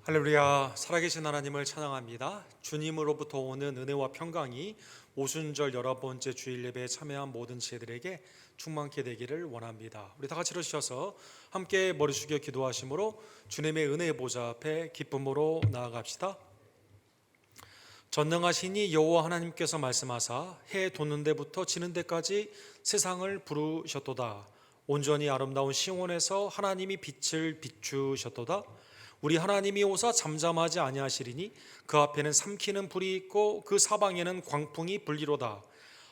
할렐루야. 살아계신 하나님을 찬양합니다. 주님으로부터 오는 은혜와 평강이 오순절 11번째 주일 예배에 참여한 모든 지혜들에게 충만케 되기를 원합니다. 우리 다 같이 일어서셔서 함께 머리 숙여 기도하심으로 주님의 은혜의 보좌 앞에 기쁨으로 나아갑시다. 전능하시니 여호와 하나님께서 말씀하사 해 돋는 데부터 지는 데까지 세상을 부르셨도다. 온전히 아름다운 시온에서 하나님이 빛을 비추셨도다. 우리 하나님이 오사 잠잠하지 아니하시리니 그 앞에는 삼키는 불이 있고 그 사방에는 광풍이 불리로다.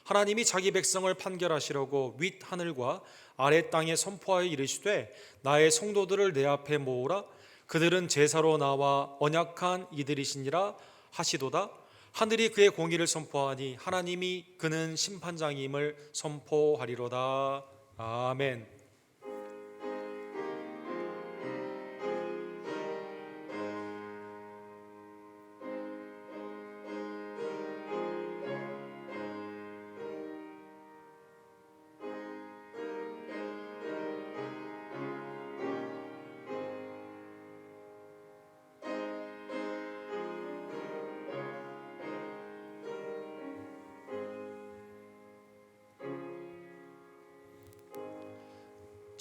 하나님이 자기 백성을 판결하시려고 윗 하늘과 아래 땅에 선포하여 이르시되 나의 성도들을 내 앞에 모으라. 그들은 제사로 나와 언약한 이들이시니라 하시도다. 하늘이 그의 공의를 선포하니 하나님이 그는 심판장임을 선포하리로다. 아멘.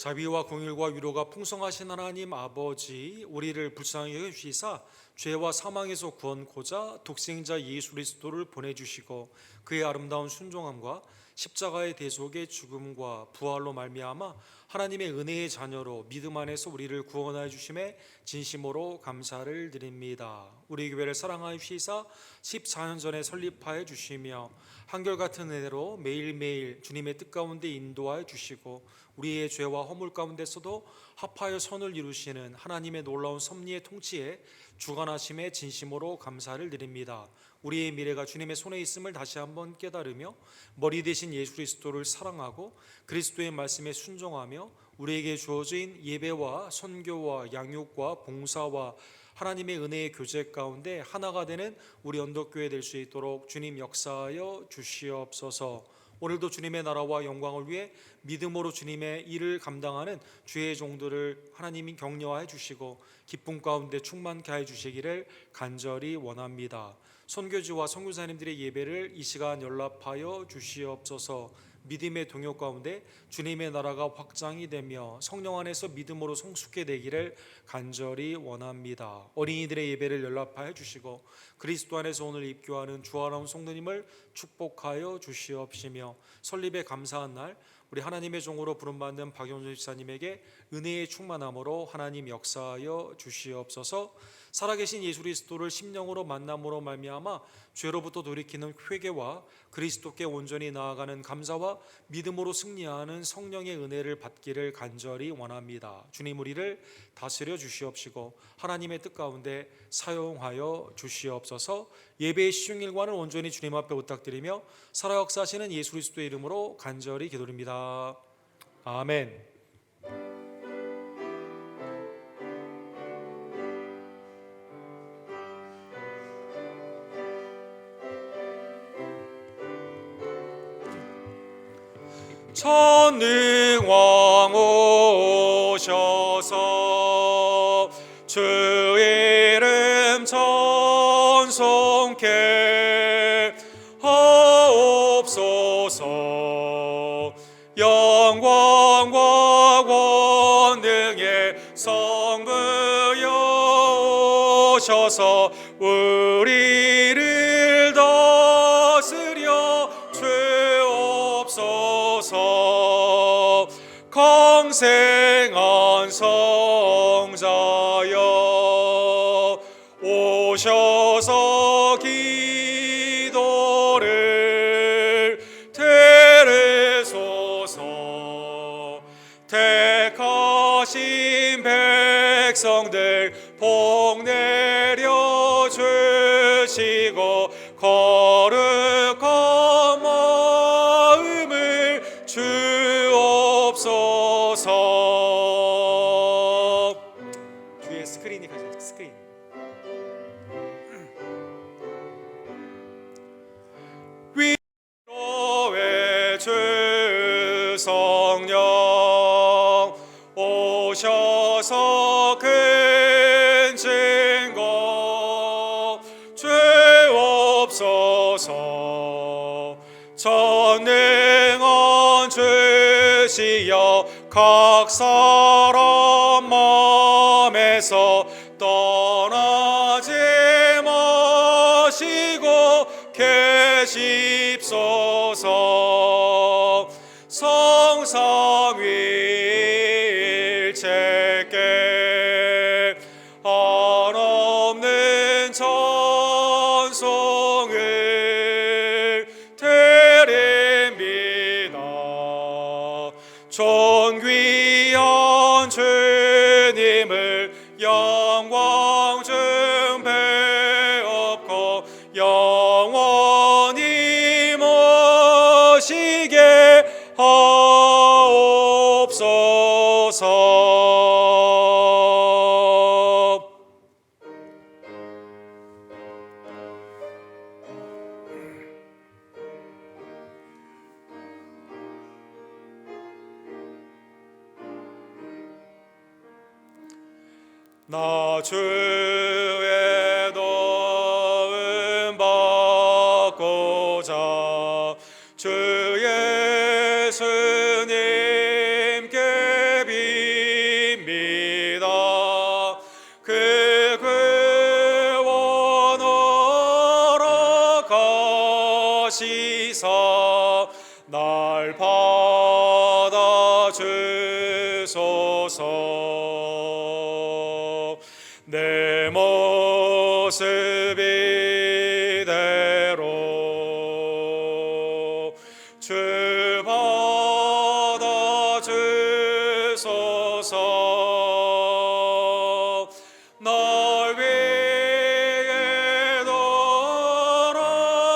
자비와 공일과 위로가 풍성하신 하나님 아버지, 우리를 불쌍히 여기시사 죄와 사망에서 구원코자 독생자 예수 그리스도를 보내주시고 그의 아름다운 순종함과 십자가의 대속의 죽음과 부활로 말미암아 하나님의 은혜의 자녀로 믿음 안에서 우리를 구원하여 주심에 진심으로 감사를 드립니다. 우리 교회를 사랑하여 주시사 14년 전에 설립하여 주시며 한결같은 은혜로 매일매일 주님의 뜻 가운데 인도하여 주시고 우리의 죄와 허물 가운데서도 합하여 선을 이루시는 하나님의 놀라운 섭리의 통치에 주관하심에 진심으로 감사를 드립니다. 우리의 미래가 주님의 손에 있음을 다시 한번 깨달으며 머리 대신 예수 그리스도를 사랑하고 그리스도의 말씀에 순종하며 우리에게 주어진 예배와 선교와 양육과 봉사와 하나님의 은혜의 교제 가운데 하나가 되는 우리 언덕교회 될 수 있도록 주님 역사하여 주시옵소서. 오늘도 주님의 나라와 영광을 위해 믿음으로 주님의 일을 감당하는 주의 종들을 하나님이 격려하여 주시고 기쁨 가운데 충만케 하여 주시기를 간절히 원합니다. 선교지와 선교사님들의 예배를 이 시간 연락하여 주시옵소서. 믿음의 동요 가운데 주님의 나라가 확장이 되며 성령 안에서 믿음으로 성숙해 되기를 간절히 원합니다. 어린이들의 예배를 연락하여 주시고 그리스도 안에서 오늘 입교하는 주아람 성도님을 축복하여 주시옵시며 설립에 감사한 날 우리 하나님의 종으로 부름받는 박영준 집사님에게 은혜의 충만함으로 하나님 역사하여 주시옵소서. 살아계신 예수 그리스도를 심령으로 만남으로 말미암아 죄로부터 돌이키는 회개와 그리스도께 온전히 나아가는 감사와 믿음으로 승리하는 성령의 은혜를 받기를 간절히 원합니다. 주님 우리를 다스려 주시옵시고 하나님의 뜻 가운데 사용하여 주시옵소서. 예배의 시중일과는 온전히 주님 앞에 부탁드리며 살아 역사하시는 예수 그리스도의 이름으로 간절히 기도드립니다. 아멘. 전능왕 오셔서 주 이름 찬송케 하옵소서. 영광과 권능의 성부여 오셔서 우리를 다스려 주옵소서. 강생한 성자여 오셔서 기도를 들으소서. 택하신 백성들 복 내려 주시고 거룩한 마음을 주옵소서. 뒤에 스크린이 가죠. 스크린. 위로의 주 성령 오셔서 큰 증거 전능한 주시여 각 사람 마음에서 떠나지 마시고 계십소서. 성삼위일체께 한없는 찬송을 드립니다. 존귀한 주님을 영광 중 배옵고 영원히 모시게 하옵소서. 나 주의 도움 받고자 주 예수님께 빕니다. 그 구원하러 가시사 날 받아주소서. 내 모습 이대로 주 받아주소서. 날 위해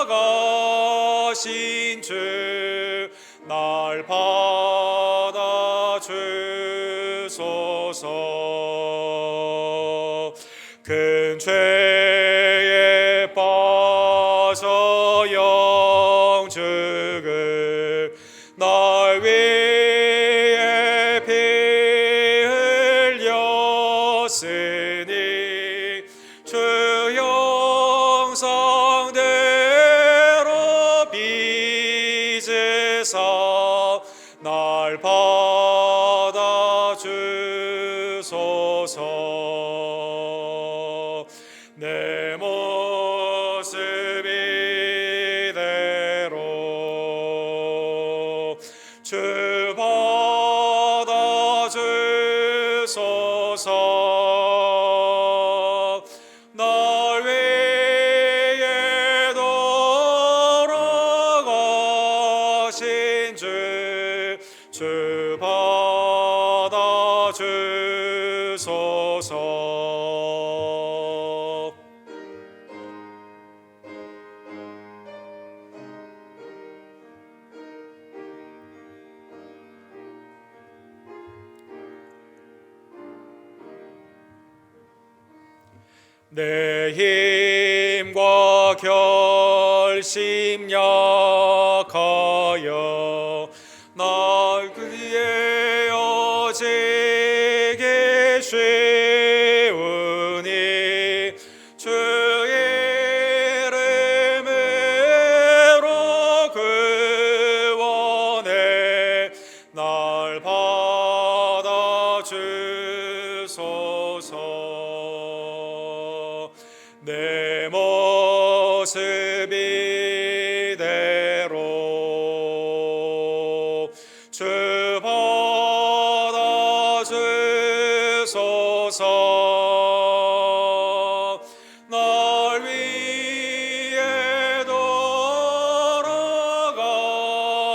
돌아가신 주 날 받아주소서. 큰 죄에 빠져 영죽을 날 위해 피 흘렸으니 주 형상대로 빚으사 날 받아주소서. 내 모습 이대로 주 받아주소서. 날 위해 돌아가신 주 받아주소서. 내 힘과 결심 약하여 날 그의 어지기 쉬우니 주 이름으로 구원해 날 받아주소서. 내 모습 이대로 주 받아주소서. 날 위해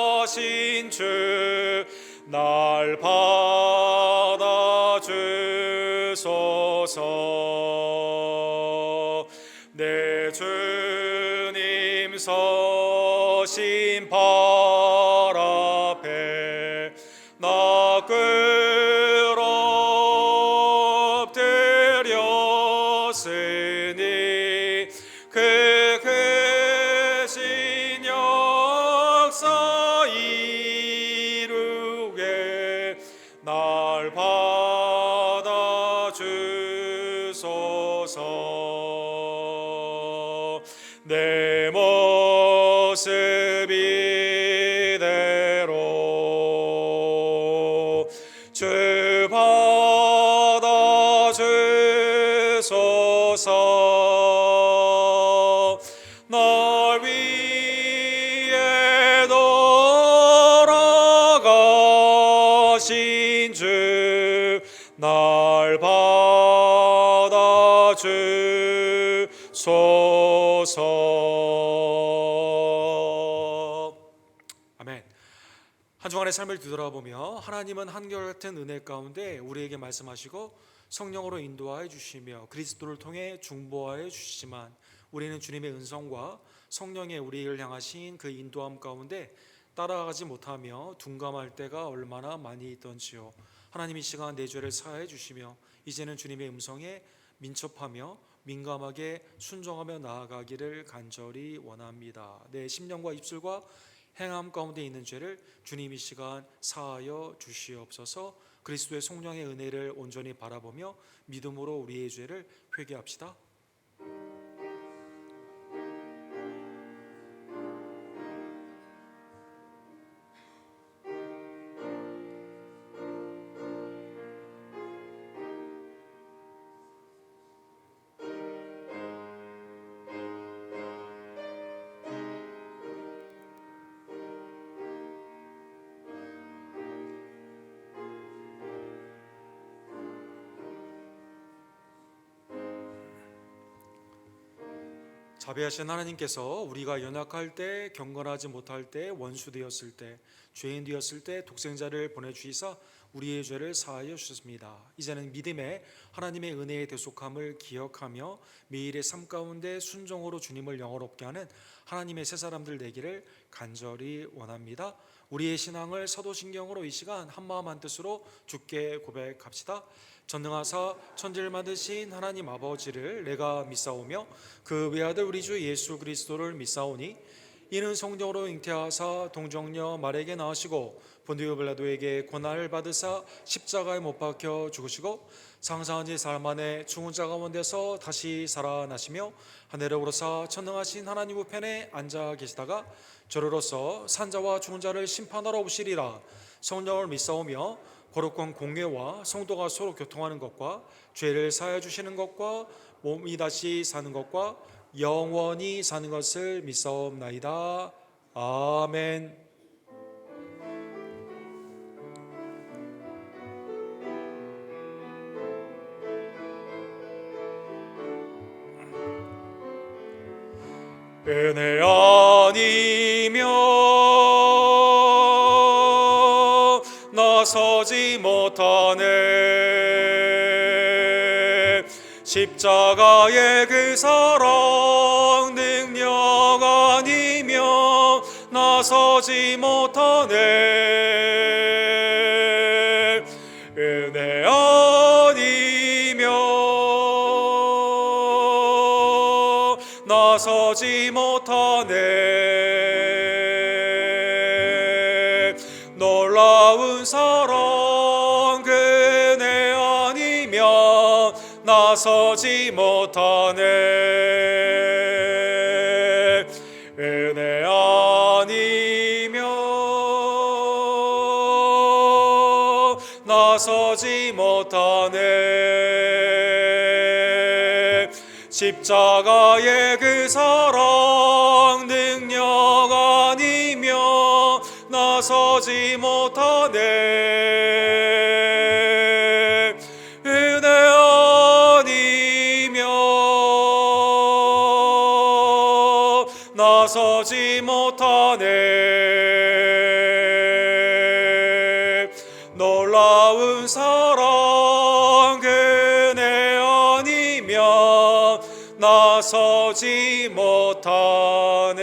돌아가신 주 날 받아주소서. 내 주님 서신 발 앞에 나 엎드렸으니 그 크신 역사 이루게 날 받아주소서. 내 모습 한 주간의 삶을 뒤돌아보며 하나님은 한결같은 은혜 가운데 우리에게 말씀하시고 성령으로 인도하여 주시며 그리스도를 통해 중보하여 주시지만 우리는 주님의 은성과 성령의 우리를 향하신 그 인도함 가운데 따라가지 못하며 둔감할 때가 얼마나 많이 있던지요. 하나님 이 시간 내 죄를 사하여 주시며 이제는 주님의 음성에 민첩하며 민감하게 순종하며 나아가기를 간절히 원합니다. 내 심령과 입술과 행함 가운데 있는 죄를 주님 이 시간 사하여 주시옵소서. 그리스도의 성령의 은혜를 온전히 바라보며 믿음으로 우리의 죄를 회개합시다. 자비하신 하나님께서 우리가 연약할 때, 경건하지 못할 때, 원수 되었을 때, 죄인 되었을 때 독생자를 보내주시사 우리의 죄를 사하여 주셨습니다. 이제는 믿음에 하나님의 은혜의 대속함을 기억하며 매일의 삶 가운데 순종으로 주님을 영화롭게 하는 하나님의 새 사람들 되기를 간절히 원합니다. 우리의 신앙을 사도신경으로 이 시간 한마음 한뜻으로 주께 고백합시다. 전능하사 천지를 만드신 하나님 아버지를 내가 믿사오며 그 외아들 우리 주 예수 그리스도를 믿사오니 이는 성령으로 잉태하사 동정녀 마리아에게 나으시고 본디오 빌라도에게 고난을 받으사 십자가에 못 박혀 죽으시고 상상한 지 사흘 만에 죽은 자 가운데서 다시 살아나시며 하늘에 오르사 천능하신 하나님 우편에 앉아 계시다가 저로서 산자와 죽은 자를 심판하러 오시리라. 성령을 믿사오며 거룩한 공예와 성도가 서로 교통하는 것과 죄를 사하여 주시는 것과 몸이 다시 사는 것과 영원히 사는 것을 믿사옵나이다. 아멘. 은혜 아니며 나서지 못하네. 십자가의 그 사랑 능력 아니며 나서지 못하네. 은혜 아니며 나서지 못하네. 놀라운 사랑 그네 아니면 나서지 못하네. 은혜 아니면 나서지 못하네. 십자가의 그 사랑 능력 아니며 나서지 못하네. 은혜 아니며 나서지 못하네. 놀라운 사랑 그네 아니면 나서지 못하네.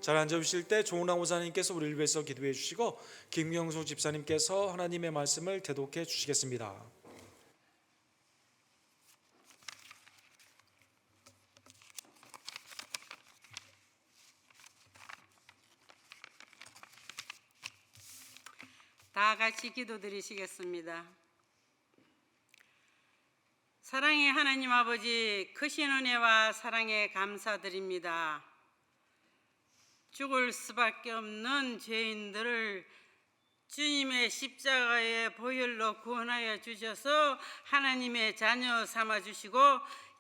잘 앉아주실 때 조은랑 목사님께서 우리를 위해서 기도해 주시고 김경수 집사님께서 하나님의 말씀을 대독해 주시겠습니다. 다 같이 기도드리시겠습니다. 사랑의 하나님 아버지, 크신 은혜와 사랑에 감사드립니다. 죽을 수밖에 없는 죄인들을 주님의 십자가의 보혈로 구원하여 주셔서 하나님의 자녀 삼아주시고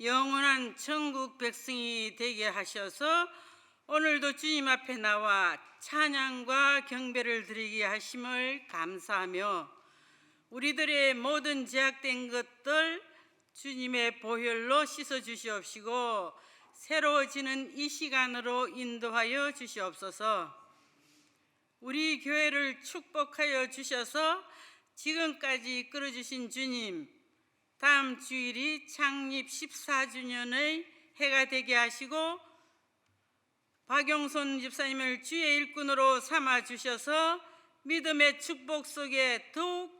영원한 천국 백성이 되게 하셔서 오늘도 주님 앞에 나와 찬양과 경배를 드리게 하심을 감사하며 우리들의 모든 죄악된 것들 주님의 보혈로 씻어 주시옵시고 새로워지는 이 시간으로 인도하여 주시옵소서. 우리 교회를 축복하여 주셔서 지금까지 이끌어주신 주님, 다음 주일이 창립 14주년의 해가 되게 하시고 박용손 집사님을 주의 일꾼으로 삼아 주셔서 믿음의 축복 속에 더욱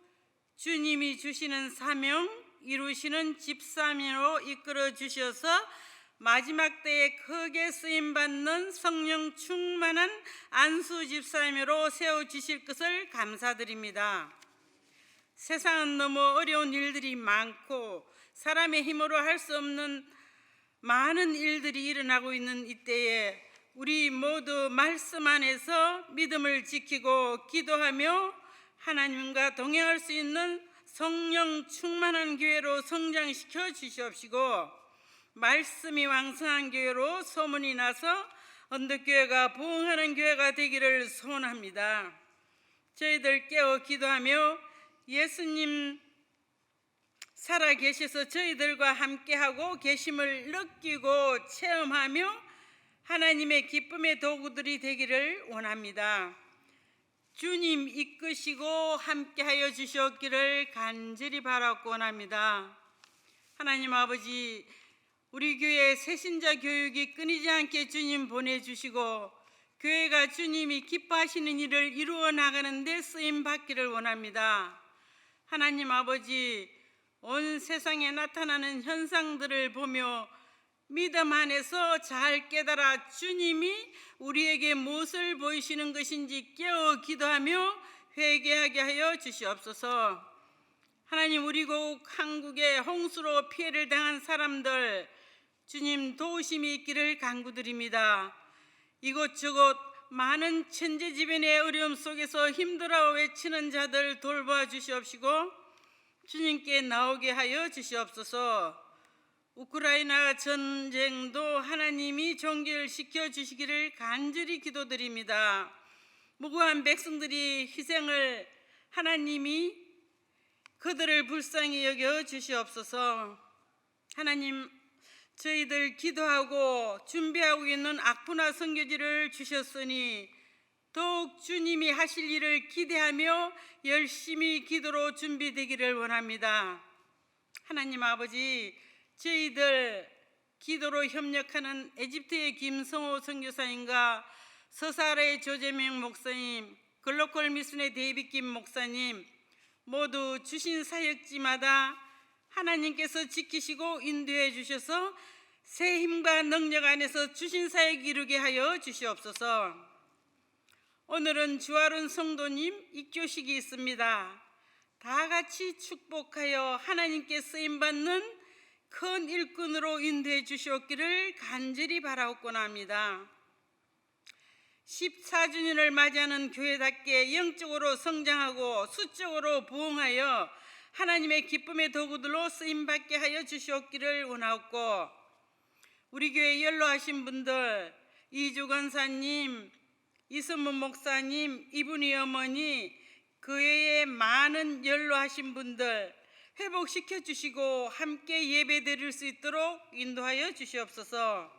주님이 주시는 사명 이루시는 집사님으로 이끌어 주셔서 마지막 때에 크게 쓰임받는 성령 충만한 안수 집사님으로 세워주실 것을 감사드립니다. 세상은 너무 어려운 일들이 많고 사람의 힘으로 할 수 없는 많은 일들이 일어나고 있는 이때에 우리 모두 말씀 안에서 믿음을 지키고 기도하며 하나님과 동행할 수 있는 성령 충만한 교회로 성장시켜 주시옵시고 말씀이 왕성한 교회로 소문이 나서 언덕교회가 부흥하는 교회가 되기를 소원합니다. 저희들 깨어 기도하며 예수님 살아계셔서 저희들과 함께하고 계심을 느끼고 체험하며 하나님의 기쁨의 도구들이 되기를 원합니다. 주님 이끄시고 함께하여 주시옵기를 간절히 바라고 원합니다. 하나님 아버지, 우리 교회 새신자 교육이 끊이지 않게 주님 보내주시고 교회가 주님이 기뻐하시는 일을 이루어 나가는 데 쓰임받기를 원합니다. 하나님 아버지, 온 세상에 나타나는 현상들을 보며 믿음 안에서 잘 깨달아 주님이 우리에게 무엇을 보이시는 것인지 깨어 기도하며 회개하게 하여 주시옵소서. 하나님, 우리 국 한국의 홍수로 피해를 당한 사람들 주님 도우심이 있기를 간구드립니다. 이곳저곳 많은 천재지변의 어려움 속에서 힘들어 외치는 자들 돌봐 주시옵시고 주님께 나오게 하여 주시옵소서. 우크라이나 전쟁도 하나님이 종결시켜 주시기를 간절히 기도드립니다. 무고한 백성들이 희생을 하나님이 그들을 불쌍히 여겨 주시옵소서. 하나님, 저희들 기도하고 준비하고 있는 악보나 선교지를 주셨으니 더욱 주님이 하실 일을 기대하며 열심히 기도로 준비되기를 원합니다. 하나님 아버지, 저희들 기도로 협력하는 에집트의 김성호 선교사님과 서사라의 조재명 목사님, 글로컬 미션의 데이빗 김 목사님 모두 주신 사역지마다 하나님께서 지키시고 인도해 주셔서 새 힘과 능력 안에서 주신 사역 이루게 하여 주시옵소서. 오늘은 주아론 성도님 입교식이 있습니다. 다 같이 축복하여 하나님께 쓰임받는 큰 일꾼으로 인도해 주시옵기를 간절히 바라옵곤 합니다. 14주년을 맞이하는 교회답게 영적으로 성장하고 수적으로 부흥하여 하나님의 기쁨의 도구들로 쓰임받게 하여 주시옵기를 원하옵고, 우리 교회 연로하신 분들, 이주 권사님, 이선문 목사님, 이분이 어머니, 그 외에 많은 연로하신 분들 회복시켜 주시고 함께 예배 드릴 수 있도록 인도하여 주시옵소서.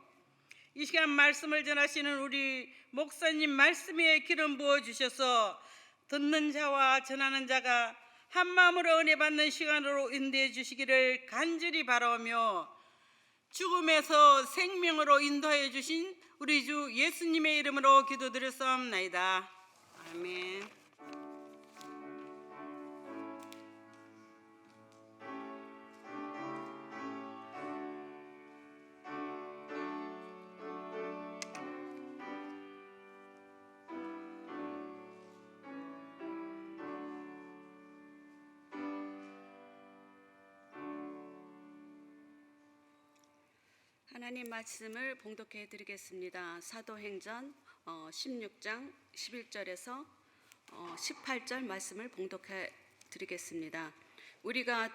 이 시간 말씀을 전하시는 우리 목사님 말씀에 기름 부어 주셔서 듣는 자와 전하는 자가 한 마음으로 은혜 받는 시간으로 인도해 주시기를 간절히 바라오며 죽음에서 생명으로 인도하여 주신 우리 주 예수님의 이름으로 기도드렸사옵나이다. 아멘. 하나님 말씀을 봉독해 드리겠습니다. 사도행전 16장 11절에서 18절 말씀을 봉독해 드리겠습니다. 우리가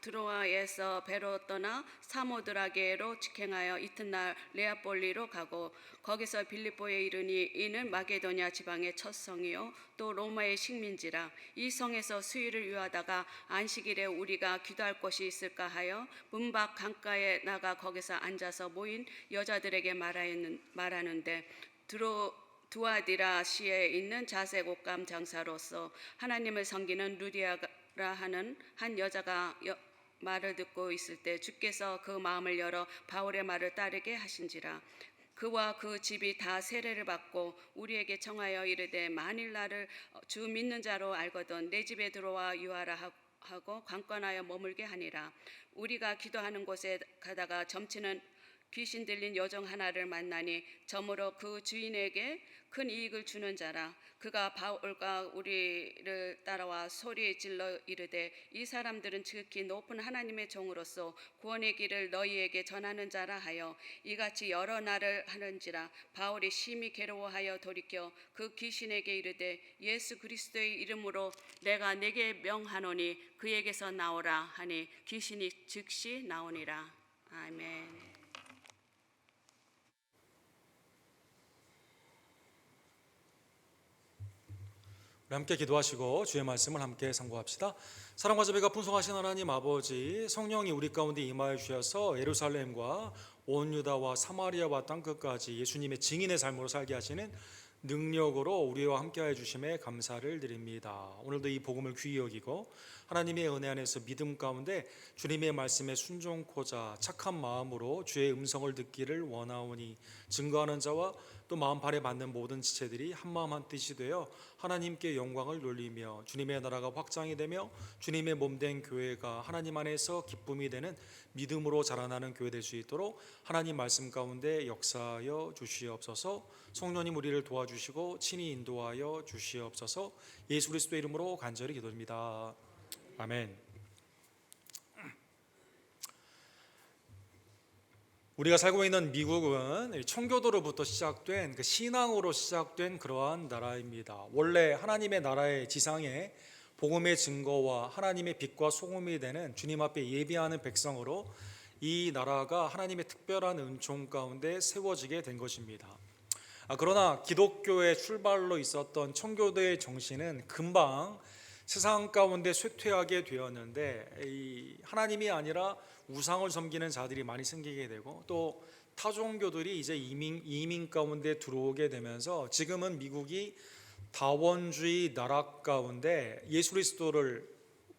드로아에서 배로 떠나 사모드라게로 직행하여 이튿날 레아폴리로 가고 거기서 빌립보에 이르니 이는 마게도냐 지방의 첫 성이요 또 로마의 식민지라. 이 성에서 수일을 유하다가 안식일에 우리가 기도할 곳이 있을까 하여 문 밖 강가에 나가 거기서 앉아서 모인 여자들에게 말하는데 두아디라시에 있는 자색 옷감 장사로서 하나님을 섬기는 루디아라 하는 한 여자가 말을 듣고 있을 때 주께서 그 마음을 열어 바울의 말을 따르게 하신지라. 그와 그 집이 다 세례를 받고 우리에게 청하여 이르되 만일 나를 주 믿는 자로 알거든 내 집에 들어와 유하라 하고 관건하여 머물게 하니라. 우리가 기도하는 곳에 가다가 점치는 귀신 들린 여종 하나를 만나니 저무로 그 주인에게 큰 이익을 주는 자라. 그가 바울과 우리를 따라와 소리 질러 이르되 이 사람들은 지극히 높은 하나님의 종으로서 구원의 길을 너희에게 전하는 자라 하여 이같이 여러 날을 하는지라. 바울이 심히 괴로워하여 돌이켜 그 귀신에게 이르되 예수 그리스도의 이름으로 내가 네게 명하노니 그에게서 나오라 하니 귀신이 즉시 나오니라. 아멘. 우리 함께 기도하시고 주의 말씀을 함께 상고합시다. 사랑과 자비가 풍성하신 하나님 아버지, 성령이 우리 가운데 임하여 주셔서 예루살렘과 온 유다와 사마리아와 땅끝까지 예수님의 증인의 삶으로 살게 하시는 능력으로 우리와 함께하여 주심에 감사를 드립니다. 오늘도 이 복음을 귀히 여기고 하나님의 은혜 안에서 믿음 가운데 주님의 말씀에 순종코자 착한 마음으로 주의 음성을 듣기를 원하오니 증거하는 자와 또 마음판에 받는 모든 지체들이 한마음 한뜻이 되어 하나님께 영광을 돌리며 주님의 나라가 확장이 되며 주님의 몸된 교회가 하나님 안에서 기쁨이 되는 믿음으로 자라나는 교회 될 수 있도록 하나님 말씀 가운데 역사하여 주시옵소서. 성령님 우리를 도와주시고 친히 인도하여 주시옵소서. 예수 그리스도의 이름으로 간절히 기도드립니다. 아멘. 우리가 살고 있는 미국은 청교도로부터 시작된 신앙으로 시작된 그러한 나라입니다. 원래 하나님의 나라의 지상에 복음의 증거와 하나님의 빛과 소금이 되는 주님 앞에 예비하는 백성으로 이 나라가 하나님의 특별한 은총 가운데 세워지게 된 것입니다. 그러나 기독교의 출발로 있었던 청교도의 정신은 금방 세상 가운데 쇠퇴하게 되었는데 하나님이 아니라 우상을 섬기는 자들이 많이 생기게 되고 또 타종교들이 이제 이민 가운데 들어오게 되면서 지금은 미국이 다원주의 나라 가운데 예수 그리스도를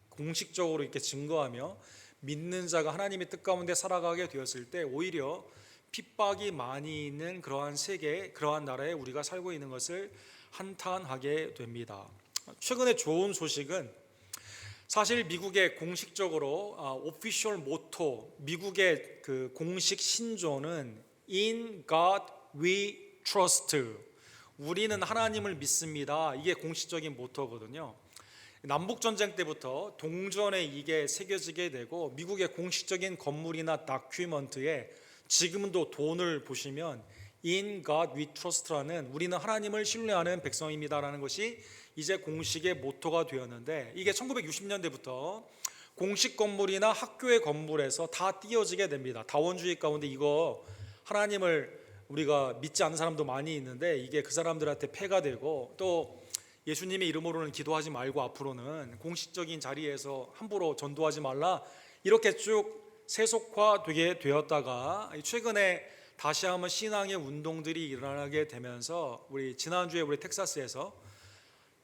공식적으로 이렇게 증거하며 믿는 자가 하나님의 뜻 가운데 살아가게 되었을 때 오히려 핍박이 많이 있는 그러한 세계, 그러한 나라에 우리가 살고 있는 것을 한탄하게 됩니다. 최근에 좋은 소식은 사실 미국의 공식적으로 오피셜 모토, 미국의 그 공식 신조는 In God We Trust. 우리는 하나님을 믿습니다. 이게 공식적인 모토거든요. 남북 전쟁 때부터 동전에 이게 새겨지게 되고 미국의 공식적인 건물이나 다큐멘터리에 지금도 돈을 보시면 In God We Trust라는 우리는 하나님을 신뢰하는 백성입니다라는 것이 이제 공식의 모토가 되었는데 이게 1960년대부터 공식 건물이나 학교의 건물에서 다 띄어지게 됩니다. 다원주의 가운데 이거 하나님을 우리가 믿지 않는 사람도 많이 있는데 이게 그 사람들한테 폐가 되고 또 예수님의 이름으로는 기도하지 말고 앞으로는 공식적인 자리에서 함부로 전도하지 말라 이렇게 쭉 세속화되게 되었다가 최근에 다시 한번 신앙의 운동들이 일어나게 되면서 우리 지난주에 우리 텍사스에서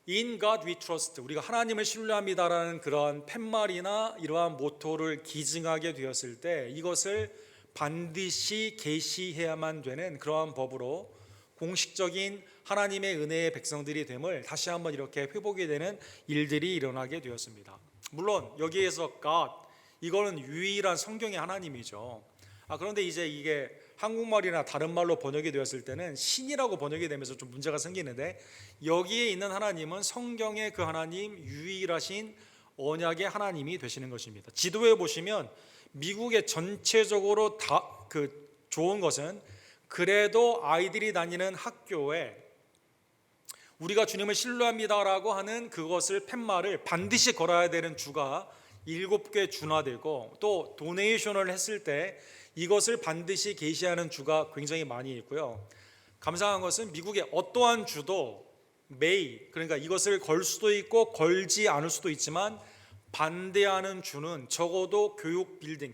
In God we trust, 우리가 하나님을 신뢰합니다라는 그러한 팻말이나 이러한 모토를 기증하게 되었을 때 이것을 반드시 계시해야만 되는 그러한 법으로 공식적인 하나님의 은혜의 백성들이 됨을 다시 한번 이렇게 회복이 되는 일들이 일어나게 되었습니다. 물론 여기에서 God, 이거는 유일한 성경의 하나님이죠. 그런데 이제 이게 한국말이나 다른 말로 번역이 되었을 때는 신이라고 번역이 되면서 좀 문제가 생기는데 여기에 있는 하나님은 성경의 그 하나님 유일하신 언약의 하나님이 되시는 것입니다. 지도에 보시면 미국의 전체적으로 다 좋은 것은 그래도 아이들이 다니는 학교에 우리가 주님을 신뢰합니다라고 하는 그것을 팻말을 반드시 걸어야 되는 주가 7개 준화되고 또 도네이션을 했을 때 이것을 반드시 게시하는 주가 굉장히 많이 있고요. 감사한 것은 미국의 어떠한 주도 그러니까 이것을 걸 수도 있고 걸지 않을 수도 있지만 반대하는 주는 적어도 교육 빌딩,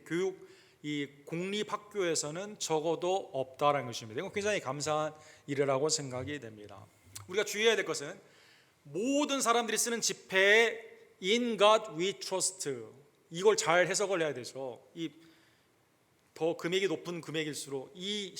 이 공립학교에서는 적어도 없다라는 것입니다. 이건 굉장히 감사한 일이라고 생각이 됩니다. 우리가 주의해야 될 것은 모든 사람들이 쓰는 지폐에 In God we trust, 이걸 잘 해석을 해야 되죠. 더 금액이 높은 금액일수록 이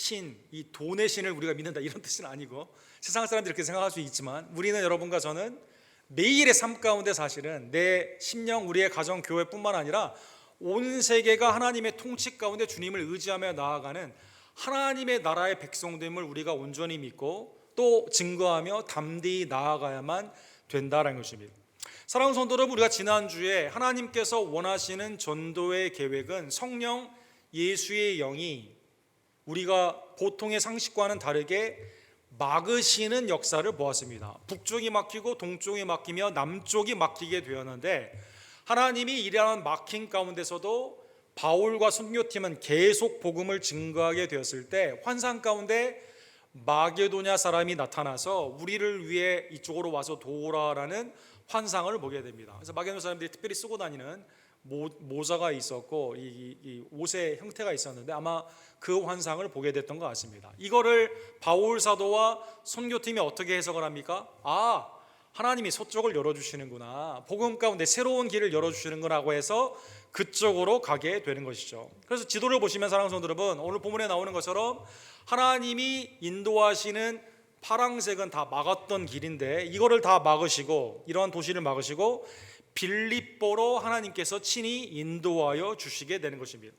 돈의 신을 우리가 믿는다, 이런 뜻은 아니고, 세상 사람들이 그렇게 생각할 수 있지만 우리는, 여러분과 저는 매일의 삶 가운데 사실은 내 심령, 우리의 가정, 교회뿐만 아니라 온 세계가 하나님의 통치 가운데 주님을 의지하며 나아가는 하나님의 나라의 백성됨을 우리가 온전히 믿고 또 증거하며 담대히 나아가야만 된다는 것입니다. 사랑하는 성도 여러분, 우리가 지난주에 하나님께서 원하시는 전도의 계획은 성령 예수의 영이 우리가 보통의 상식과는 다르게 막으시는 역사를 보았습니다. 북쪽이 막히고 동쪽이 막히며 남쪽이 막히게 되었는데, 하나님이 일하는 막힘 가운데서도 바울과 선교팀은 계속 복음을 증거하게 되었을 때 환상 가운데 마게도냐 사람이 나타나서 우리를 위해 이쪽으로 와서 도우라라는 환상을 보게 됩니다. 그래서 마게도냐 사람들이 특별히 쓰고 다니는 모자가 있었고 이 옷의 형태가 있었는데 아마 그 환상을 보게 됐던 것 같습니다. 이거를 바울 사도와 선교팀이 어떻게 해석을 합니까? 하나님이 서쪽을 열어주시는구나, 복음 가운데 새로운 길을 열어주시는구나라고 해서 그쪽으로 가게 되는 것이죠. 그래서 지도를 보시면 사랑하는 성도 여러분, 오늘 본문에 나오는 것처럼 하나님이 인도하시는 파랑색은 다 막았던 길인데 이거를 다 막으시고, 이러한 도시를 막으시고 빌립보로 하나님께서 친히 인도하여 주시게 되는 것입니다.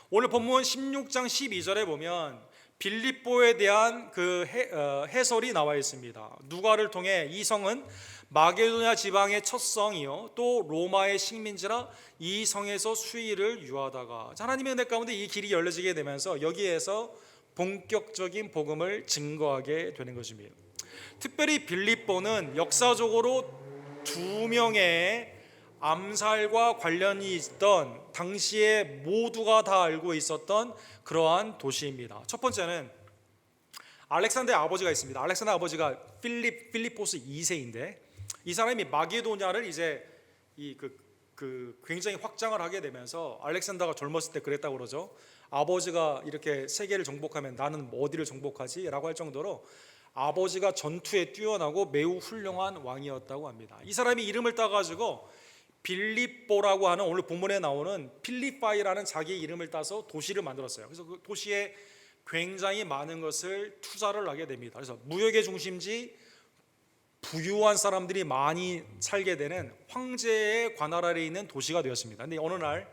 오늘 본문 16장 12절에 보면 빌립보에 대한 그 해설이 나와 있습니다. 누가를 통해 이 성은 마게도냐 지방의 첫 성이요 또 로마의 식민지라 이 성에서 수위를 유하다가, 하나님의 은혜 가운데 이 길이 열려지게 되면서 여기에서 본격적인 복음을 증거하게 되는 것입니다. 특별히 빌립보는 역사적으로 2명의 암살과 관련이 있던, 당시에 모두가 다 알고 있었던 그러한 도시입니다. 첫 번째는 알렉산더의 아버지가 있습니다. 알렉산더 아버지가 필리포스 2세인데 이 사람이 마게도냐를 이제 굉장히 확장을 하게 되면서, 알렉산더가 젊었을 때 그랬다고 그러죠. 아버지가 이렇게 세계를 정복하면 나는 어디를 정복하지? 라고 할 정도로 아버지가 전투에 뛰어나고 매우 훌륭한 왕이었다고 합니다. 이 사람이 이름을 따가지고 빌립보라고 하는, 오늘 본문에 나오는 필리파이라는 자기 이름을 따서 도시를 만들었어요. 그래서 그 도시에 굉장히 많은 것을 투자를 하게 됩니다. 그래서 무역의 중심지, 부유한 사람들이 많이 살게 되는 황제의 관할 아래에 있는 도시가 되었습니다. 근데 어느 날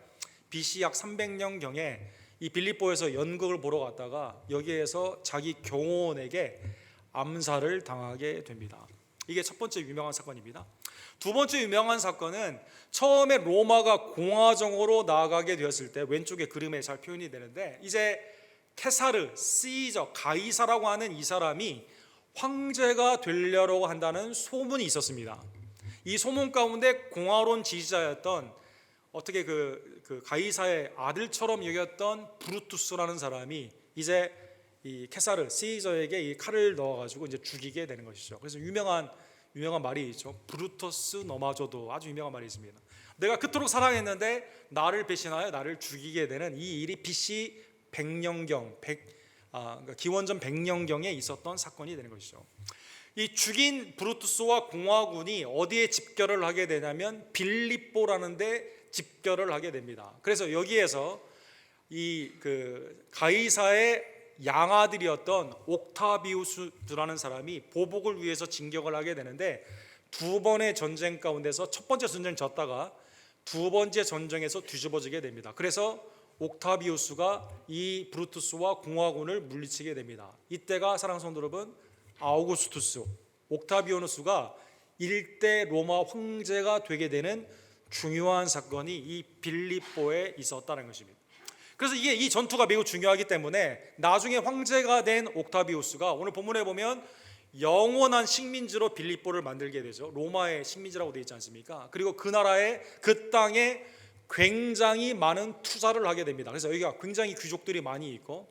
BC 약 300년경에 이 빌립보에서 연극을 보러 갔다가 여기에서 자기 경호원에게 암살을 당하게 됩니다. 이게 첫 번째 유명한 사건입니다. 두 번째 유명한 사건은 처음에 로마가 공화정으로 나아가게 되었을 때, 왼쪽에 그림에 잘 표현이 되는데, 이제 케사르, 시저, 가이사라고 하는 이 사람이 황제가 되려고 한다는 소문이 있었습니다. 이 소문 가운데 공화론 지지자였던, 어떻게 그 가이사의 아들처럼 여겼던 브루투스라는 사람이 이제 이 케사르, 시저에게 이 칼을 넣어가지고 이제 죽이게 되는 것이죠. 그래서 유명한 말이 있죠. 브루터스 너마저도, 아주 유명한 말이 있습니다. 내가 그토록 사랑했는데 나를 배신하여 나를 죽이게 되는 이 일이 BC 100년경, 그러니까 기원전 100년경에 있었던 사건이 되는 것이죠. 이 죽인 브루투스와 공화군이 어디에 집결을 하게 되냐면 빌립보라는 데 집결을 하게 됩니다. 그래서 여기에서 이 가이사의 양아들이었던 옥타비우스라는 사람이 보복을 위해서 진격을 하게 되는데, 두 번의 전쟁 가운데서 첫 번째 전쟁 졌다가 두 번째 전쟁에서 뒤집어지게 됩니다. 그래서 옥타비우스가 이 브루투스와 공화군을 물리치게 됩니다. 이때가 사랑하는 성도 여러분, 아우구스투스, 옥타비아누스가 일대 로마 황제가 되게 되는 중요한 사건이 이 빌립보에 있었다는 것입니다. 그래서 이 전투가 매우 중요하기 때문에 나중에 황제가 된 옥타비우스가 오늘 본문에 보면 영원한 식민지로 빌립보를 만들게 되죠. 로마의 식민지라고 되어 있지 않습니까? 그리고 그 나라의 그 땅에 굉장히 많은 투자를 하게 됩니다. 그래서 여기가 굉장히 귀족들이 많이 있고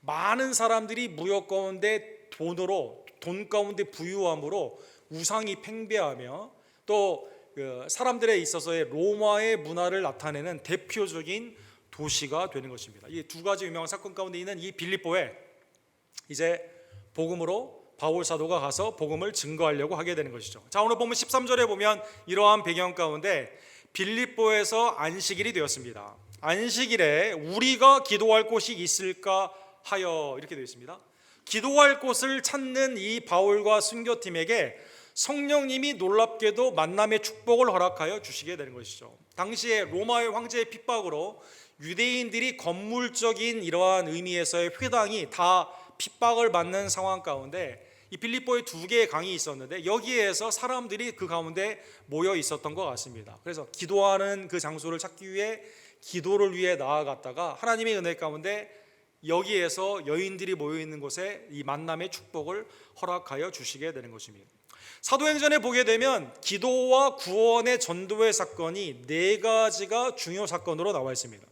많은 사람들이 무역 가운데 돈 가운데 부유함으로 우상이 팽배하며 또 사람들에 있어서의 로마의 문화를 나타내는 대표적인 도시가 되는 것입니다. 이 두 가지 유명한 사건 가운데 있는 이 빌립보에 이제 복음으로 바울 사도가 가서 복음을 증거하려고 하게 되는 것이죠. 자, 오늘 보면 13절에 보면 이러한 배경 가운데 빌립보에서 안식일이 되었습니다. 안식일에 우리가 기도할 곳이 있을까 하여 이렇게 되어 있습니다. 기도할 곳을 찾는 이 바울과 순교팀에게 성령님이 놀랍게도 만남의 축복을 허락하여 주시게 되는 것이죠. 당시에 로마의 황제의 핍박으로 유대인들이 건물적인 이러한 의미에서의 회당이 다 핍박을 받는 상황 가운데 이 빌립보에 2개의 강이 있었는데 여기에서 사람들이 그 가운데 모여 있었던 것 같습니다. 그래서 기도하는 그 장소를 찾기 위해 기도를 위해 나아갔다가 하나님의 은혜 가운데 여기에서 여인들이 모여 있는 곳에 이 만남의 축복을 허락하여 주시게 되는 것입니다. 사도행전에 보게 되면 기도와 구원의 전도의 사건이 4가지가 중요 사건으로 나와 있습니다.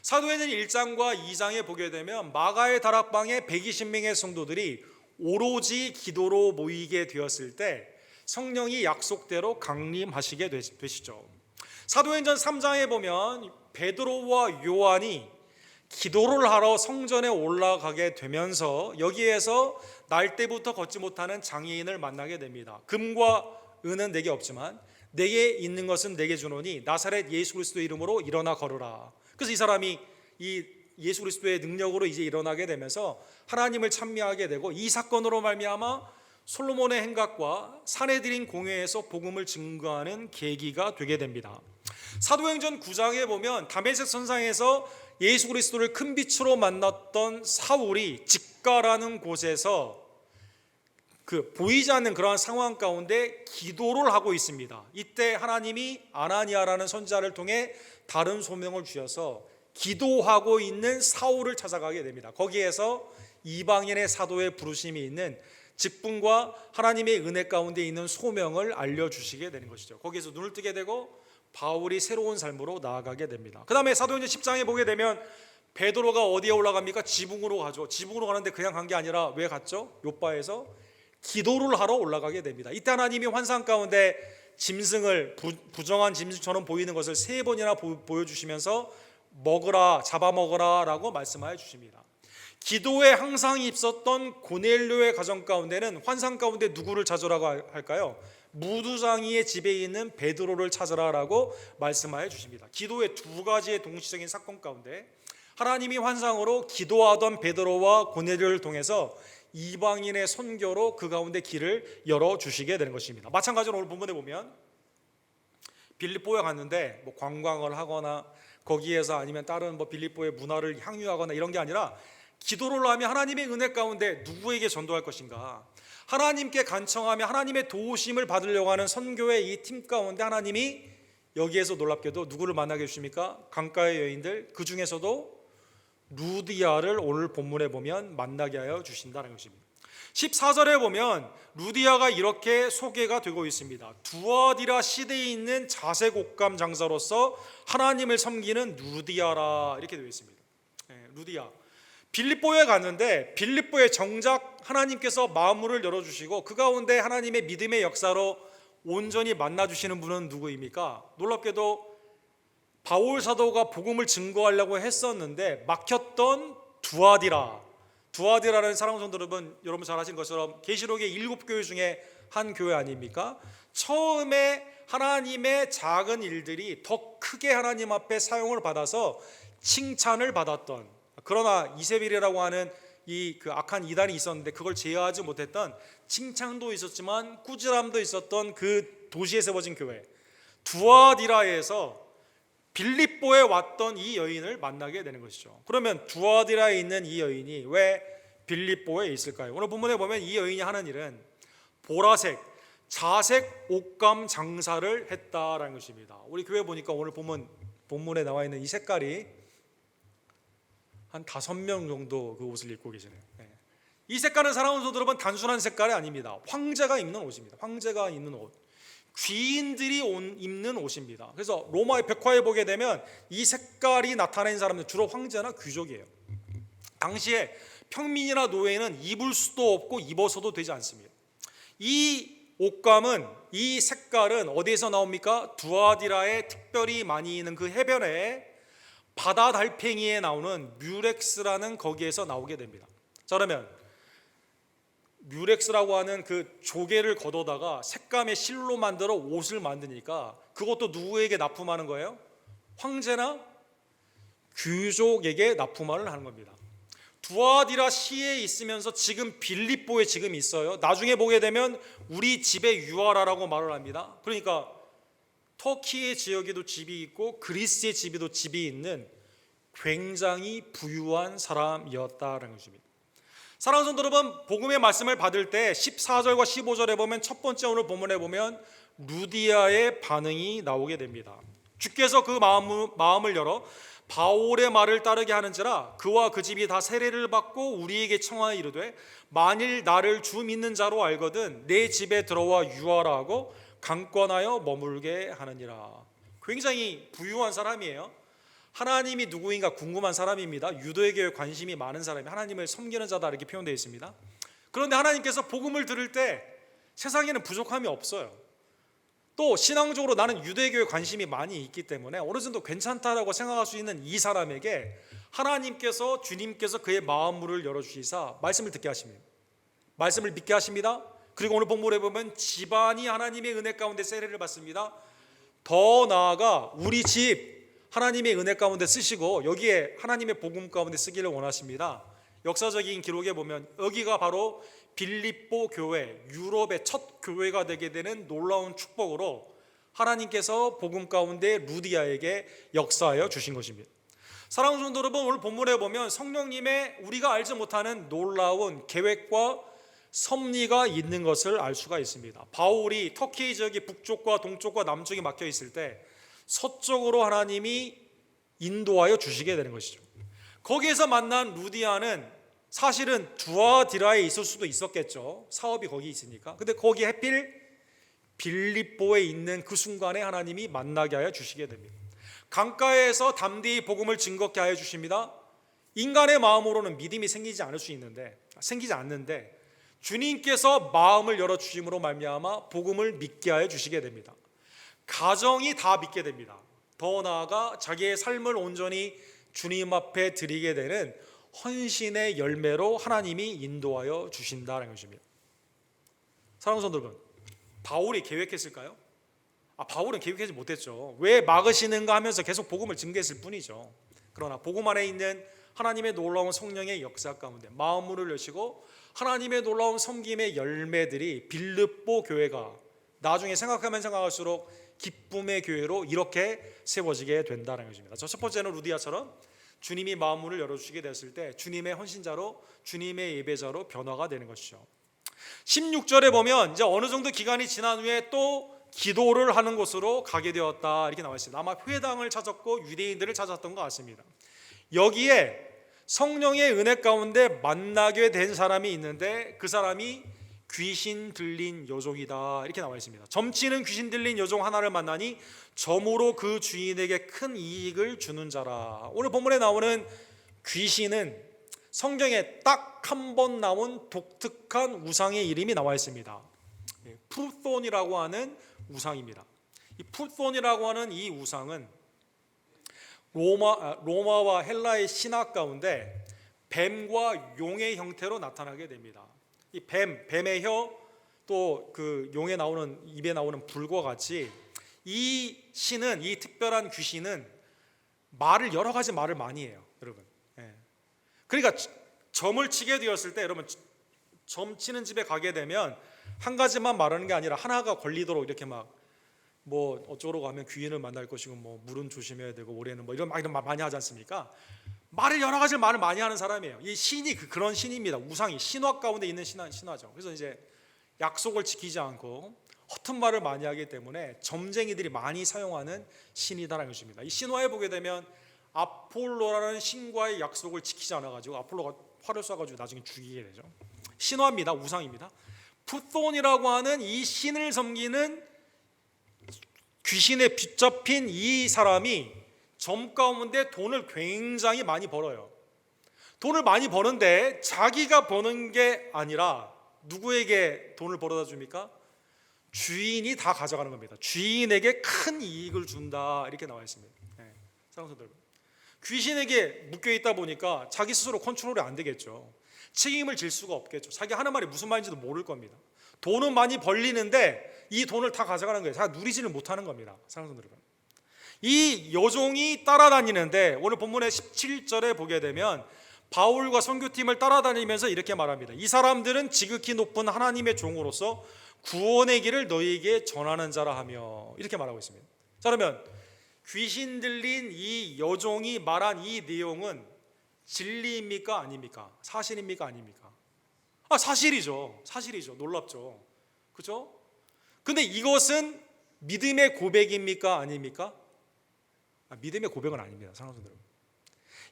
사도행전 1장과 2장에 보게 되면 마가의 다락방에 120명의 성도들이 오로지 기도로 모이게 되었을 때 성령이 약속대로 강림하시게 되시죠. 사도행전 3장에 보면 베드로와 요한이 기도를 하러 성전에 올라가게 되면서 여기에서 날 때부터 걷지 못하는 장애인을 만나게 됩니다. 금과 은은 내게 없지만 내게 있는 것은 내게 주노니 나사렛 예수 그리스도의 이름으로 일어나 걸으라. 그래서 이 사람이 이 예수 그리스도의 능력으로 이제 일어나게 되면서 하나님을 찬미하게 되고 이 사건으로 말미암아 솔로몬의 행각과 사내들인 공회에서 복음을 증거하는 계기가 되게 됩니다. 사도행전 9장에 보면 다메섹 선상에서 예수 그리스도를 큰 빛으로 만났던 사울이 직가라는 곳에서 보이지 않는 그러한 상황 가운데 기도를 하고 있습니다. 이때 하나님이 아나니아라는 선지자를 통해 다른 소명을 주셔서 기도하고 있는 사울을 찾아가게 됩니다. 거기에서 이방인의 사도의 부르심이 있는 직분과 하나님의 은혜 가운데 있는 소명을 알려주시게 되는 것이죠. 거기에서 눈을 뜨게 되고 바울이 새로운 삶으로 나아가게 됩니다. 그 다음에 사도행전 10장에 보게 되면 베드로가 어디에 올라갑니까? 지붕으로 가죠. 지붕으로 가는데 그냥 간 게 아니라 왜 갔죠? 요바에서 기도를 하러 올라가게 됩니다. 이때 하나님이 환상 가운데 짐승을 부정한 짐승처럼 보이는 것을 3번이나 보여주시면서 먹으라, 잡아먹으라 라고 말씀하여 주십니다. 기도에 항상 있었던 고넬료의 가정 가운데는 환상 가운데 누구를 찾으라고 할까요? 무두장이의 집에 있는 베드로를 찾으라라고 말씀하여 주십니다. 기도의 2가지의 동시적인 사건 가운데 하나님이 환상으로 기도하던 베드로와 고넬료를 통해서 이방인의 선교로 그 가운데 길을 열어주시게 되는 것입니다. 마찬가지로 오늘 본문에 보면 빌립보에 갔는데 관광을 하거나 거기에서 아니면 다른 빌립보의 문화를 향유하거나 이런 게 아니라 기도를 하며 하나님의 은혜 가운데 누구에게 전도할 것인가, 하나님께 간청하며 하나님의 도우심을 받으려고 하는 선교의 이 팀 가운데 하나님이 여기에서 놀랍게도 누구를 만나게 해주십니까? 강가의 여인들, 그 중에서도 루디아를 오늘 본문에 보면 만나게 하여 주신다는 것입니다. 14절에 보면 루디아가 이렇게 소개가 되고 있습니다. 두아디라 시대에 있는 자색 옷감 장사로서 하나님을 섬기는 루디아라 이렇게 되어 있습니다. 루디아 빌립보에 갔는데 빌립보에 정작 하나님께서 마음문을 열어주시고 그 가운데 하나님의 믿음의 역사로 온전히 만나주시는 분은 누구입니까? 놀랍게도 바울 사도가 복음을 증거하려고 했었는데 막혔던 두아디라라는 사랑하는 성도 여러분 잘 아신 것처럼 계시록의 7교회 중에 한 교회 아닙니까? 처음에 하나님의 작은 일들이 더 크게 하나님 앞에 사용을 받아서 칭찬을 받았던, 그러나 이세벨이라고 하는 그 악한 이단이 있었는데 그걸 제어하지 못했던, 칭찬도 있었지만 꾸지람도 있었던 그 도시에 세워진 교회 두아디라에서 빌립보에 왔던 이 여인을 만나게 되는 것이죠. 그러면 두아디라에 있는 이 여인이 왜 빌립보에 있을까요? 오늘 본문에 보면 이 여인이 하는 일은 보라색, 자색 옷감 장사를 했다라는 것입니다. 우리 교회 보니까 오늘 본문에 나와 있는 이 색깔이 한 5명 정도 그 옷을 입고 계시네요. 이 색깔은 사랑하는 성도 여러분 단순한 색깔이 아닙니다. 황제가 입는 옷입니다. 황제가 입는 옷. 귀인들이 입는 옷입니다. 그래서 로마의 벽화에 보게 되면 이 색깔이 나타낸 사람들 주로 황제나 귀족이에요. 당시에 평민이나 노예는 입을 수도 없고 입어서도 되지 않습니다. 이 옷감은, 이 색깔은 어디에서 나옵니까? 두아디라에 특별히 많이 있는 그 해변에 바다 달팽이에 나오는 뮤렉스라는 거기에서 나오게 됩니다. 자, 그러면 뮤렉스라고 하는 그 조개를 걷어다가 색감의 실로 만들어 옷을 만드니까 그것도 누구에게 납품하는 거예요? 황제나 귀족에게 납품을 하는 겁니다. 두아디라 시에 있으면서 지금 빌립보에 지금 있어요. 나중에 보게 되면 우리 집에 유하라라고 말을 합니다. 그러니까 터키의 지역에도 집이 있고 그리스의 집에도 집이 있는 굉장히 부유한 사람이었다라는 것입니다. 사랑하는 성도 여러분, 복음의 말씀을 받을 때 14절과 15절에 보면 첫 번째 오늘 본문에 보면 루디아의 반응이 나오게 됩니다. 주께서 그 마음을 열어 바울의 말을 따르게 하는지라 그와 그 집이 다 세례를 받고 우리에게 청하여 이르되 만일 나를 주 믿는 자로 알거든 내 집에 들어와 유하라 하고 강권하여 머물게 하느니라. 굉장히 부유한 사람이에요. 하나님이 누구인가 궁금한 사람입니다. 유대교에 관심이 많은 사람이 하나님을 섬기는 자다 이렇게 표현되어 있습니다. 그런데 하나님께서 복음을 들을 때 세상에는 부족함이 없어요. 또 신앙적으로 나는 유대교에 관심이 많이 있기 때문에 어느 정도 괜찮다라고 생각할 수 있는 이 사람에게 하나님께서, 주님께서 그의 마음문을 열어주시사 말씀을 듣게 하십니다. 말씀을 믿게 하십니다. 그리고 오늘 본문에 보면 집안이 하나님의 은혜 가운데 세례를 받습니다. 더 나아가 우리 집 하나님의 은혜 가운데 쓰시고 여기에 하나님의 복음 가운데 쓰기를 원하십니다. 역사적인 기록에 보면 여기가 바로 빌립보 교회, 유럽의 첫 교회가 되게 되는 놀라운 축복으로 하나님께서 복음 가운데 루디아에게 역사하여 주신 것입니다. 사랑하는 성도 여러분, 오늘 본문에 보면 성령님의 우리가 알지 못하는 놀라운 계획과 섭리가 있는 것을 알 수가 있습니다. 바울이 터키 지역이 북쪽과 동쪽과 남쪽이 막혀 있을 때 서쪽으로 하나님이 인도하여 주시게 되는 것이죠. 거기에서 만난 루디아는 사실은 두아디라에 있을 수도 있었겠죠. 사업이 거기 있으니까. 근데 거기 하필 빌립보에 있는 그 순간에 하나님이 만나게 하여 주시게 됩니다. 강가에서 담대히 복음을 증거케 하여 주십니다. 인간의 마음으로는 믿음이 생기지 않는데 주님께서 마음을 열어 주심으로 말미암아 복음을 믿게 하여 주시게 됩니다. 가정이 다 믿게 됩니다. 더 나아가 자기의 삶을 온전히 주님 앞에 드리게 되는 헌신의 열매로 하나님이 인도하여 주신다는 것입니다. 사랑하는 성도 여러분, 바울이 계획했을까요? 바울은 계획하지 못했죠. 왜 막으시는가 하면서 계속 복음을 증거했을 뿐이죠. 그러나 복음 안에 있는 하나님의 놀라운 성령의 역사 가운데 마음문을 여시고 하나님의 놀라운 섬김의 열매들이 빌립보 교회가 나중에 생각하면 생각할수록 기쁨의 교회로 이렇게 세워지게 된다는 것입니다. 첫 번째는 루디아처럼 주님이 마음문을 열어주시게 됐을 때 주님의 헌신자로, 주님의 예배자로 변화가 되는 것이죠. 16절에 보면 이제 어느 정도 기간이 지난 후에 또 기도를 하는 곳으로 가게 되었다 이렇게 나와 있습니다. 아마 회당을 찾았고 유대인들을 찾았던 것 같습니다. 여기에 성령의 은혜 가운데 만나게 된 사람이 있는데 그 사람이 귀신 들린 여종이다 이렇게 나와 있습니다. 점치는 귀신 들린 여종 하나를 만나니 점으로 그 주인에게 큰 이익을 주는 자라. 오늘 본문에 나오는 귀신은 성경에 딱 한 번 나온 독특한 우상의 이름이 나와 있습니다. 푸톤이라고 하는 우상입니다. 이 푸톤이라고 하는 이 우상은 로마와 헬라의 신학 가운데 뱀과 용의 형태로 나타나게 됩니다. 이 뱀의 혀, 또 그 용에 나오는 입에 나오는 불과 같이 이 신은, 이 특별한 귀신은 여러 가지 말을 많이 해요, 여러분. 그러니까 점을 치게 되었을 때 여러분 점 치는 집에 가게 되면 한 가지만 말하는 게 아니라 하나가 걸리도록 이렇게 막 뭐 어쩌러 가면 귀인을 만날 것이고 뭐 물은 조심해야 되고 올해는 뭐 이런 말 많이 하지 않습니까? 여러 가지 말을 많이 하는 사람이에요. 이 신이 그런 신입니다. 우상이 신화 가운데 있는 신화죠. 그래서 이제 약속을 지키지 않고 허튼 말을 많이 하기 때문에 점쟁이들이 많이 사용하는 신이다라는 것입니다. 이 신화에 보게 되면 아폴로라는 신과의 약속을 지키지 않아가지고 아폴로가 활을 쏴가지고 나중에 죽이게 되죠. 신화입니다. 우상입니다. 푸톤이라고 하는 이 신을 섬기는 귀신에 붙잡힌 이 사람이 젊 가운데 돈을 굉장히 많이 벌어요. 돈을 많이 버는데 자기가 버는 게 아니라 누구에게 돈을 벌어다 줍니까? 주인이 다 가져가는 겁니다. 주인에게 큰 이익을 준다, 이렇게 나와 있습니다. 사랑하는 여러분, 귀신에게 묶여 있다 보니까 자기 스스로 컨트롤이 안 되겠죠. 책임을 질 수가 없겠죠. 자기 하는 말이 무슨 말인지도 모를 겁니다. 돈은 많이 벌리는데 이 돈을 다 가져가는 거예요. 자기가 누리지를 못하는 겁니다. 사랑하는 여러분, 이 여종이 따라다니는데 오늘 본문의 17절에 보게 되면 바울과 선교팀을 따라다니면서 이렇게 말합니다. 이 사람들은 지극히 높은 하나님의 종으로서 구원의 길을 너희에게 전하는 자라 하며, 이렇게 말하고 있습니다. 자, 그러면 귀신 들린 이 여종이 말한 이 내용은 진리입니까 아닙니까? 사실입니까 아닙니까? 사실이죠. 사실이죠. 놀랍죠. 그렇죠? 근데 이것은 믿음의 고백입니까 아닙니까? 믿음의 고백은 아닙니다. 사랑하는 여러분,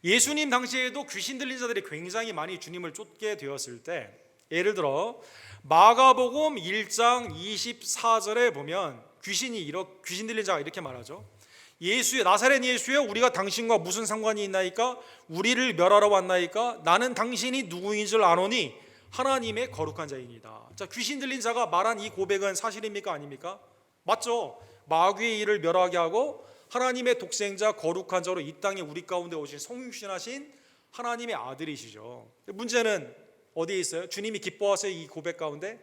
예수님 당시에도 귀신 들린 자들이 굉장히 많이 주님을 쫓게 되었을 때, 예를 들어 마가복음 1장 24절에 보면 귀신 들린 자가 이렇게 말하죠. 예수여, 나사렛 예수여, 우리가 당신과 무슨 상관이 있나이까? 우리를 멸하러 왔나이까? 나는 당신이 누구인 줄 아노니 하나님의 거룩한 자이니이다. 자, 귀신 들린 자가 말한 이 고백은 사실입니까 아닙니까? 맞죠. 마귀의 일을 멸하게 하고 하나님의 독생자 거룩한 자로 이 땅에 우리 가운데 오신 성육신하신 하나님의 아들이시죠. 문제는 어디에 있어요? 주님이 기뻐하세요? 이 고백 가운데?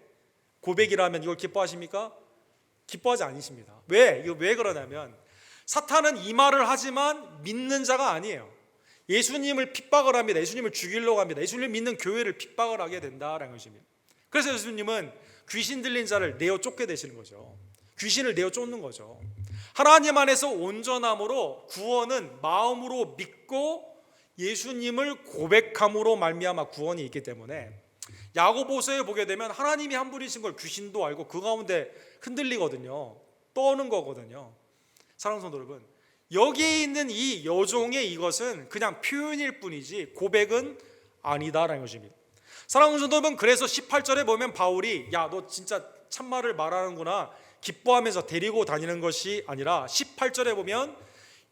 고백이라면 이걸 기뻐하십니까? 기뻐하지 않으십니다. 왜? 이거 왜 그러냐면 사탄은 이 말을 하지만 믿는 자가 아니에요. 예수님을 핍박을 합니다. 예수님을 죽이려고 합니다. 예수님을 믿는 교회를 핍박을 하게 된다라는 것입니다. 그래서 예수님은 귀신 들린 자를 내어 쫓게 되시는 거죠. 귀신을 내어 쫓는 거죠. 하나님 안에서 온전함으로 구원은 마음으로 믿고 예수님을 고백함으로 말미암아 구원이 있기 때문에 야고보서에 보게 되면 하나님이 한 분이신 걸 귀신도 알고 그 가운데 흔들리거든요. 떠는 거거든요. 사랑하는 성도 여러분, 여기에 있는 이 여종의 이것은 그냥 표현일 뿐이지 고백은 아니다라는 것입니다. 사랑하는 성도 여러분, 그래서 18절에 보면 바울이 야, 너 진짜 참말을 말하는구나 기뻐하면서 데리고 다니는 것이 아니라 18절에 보면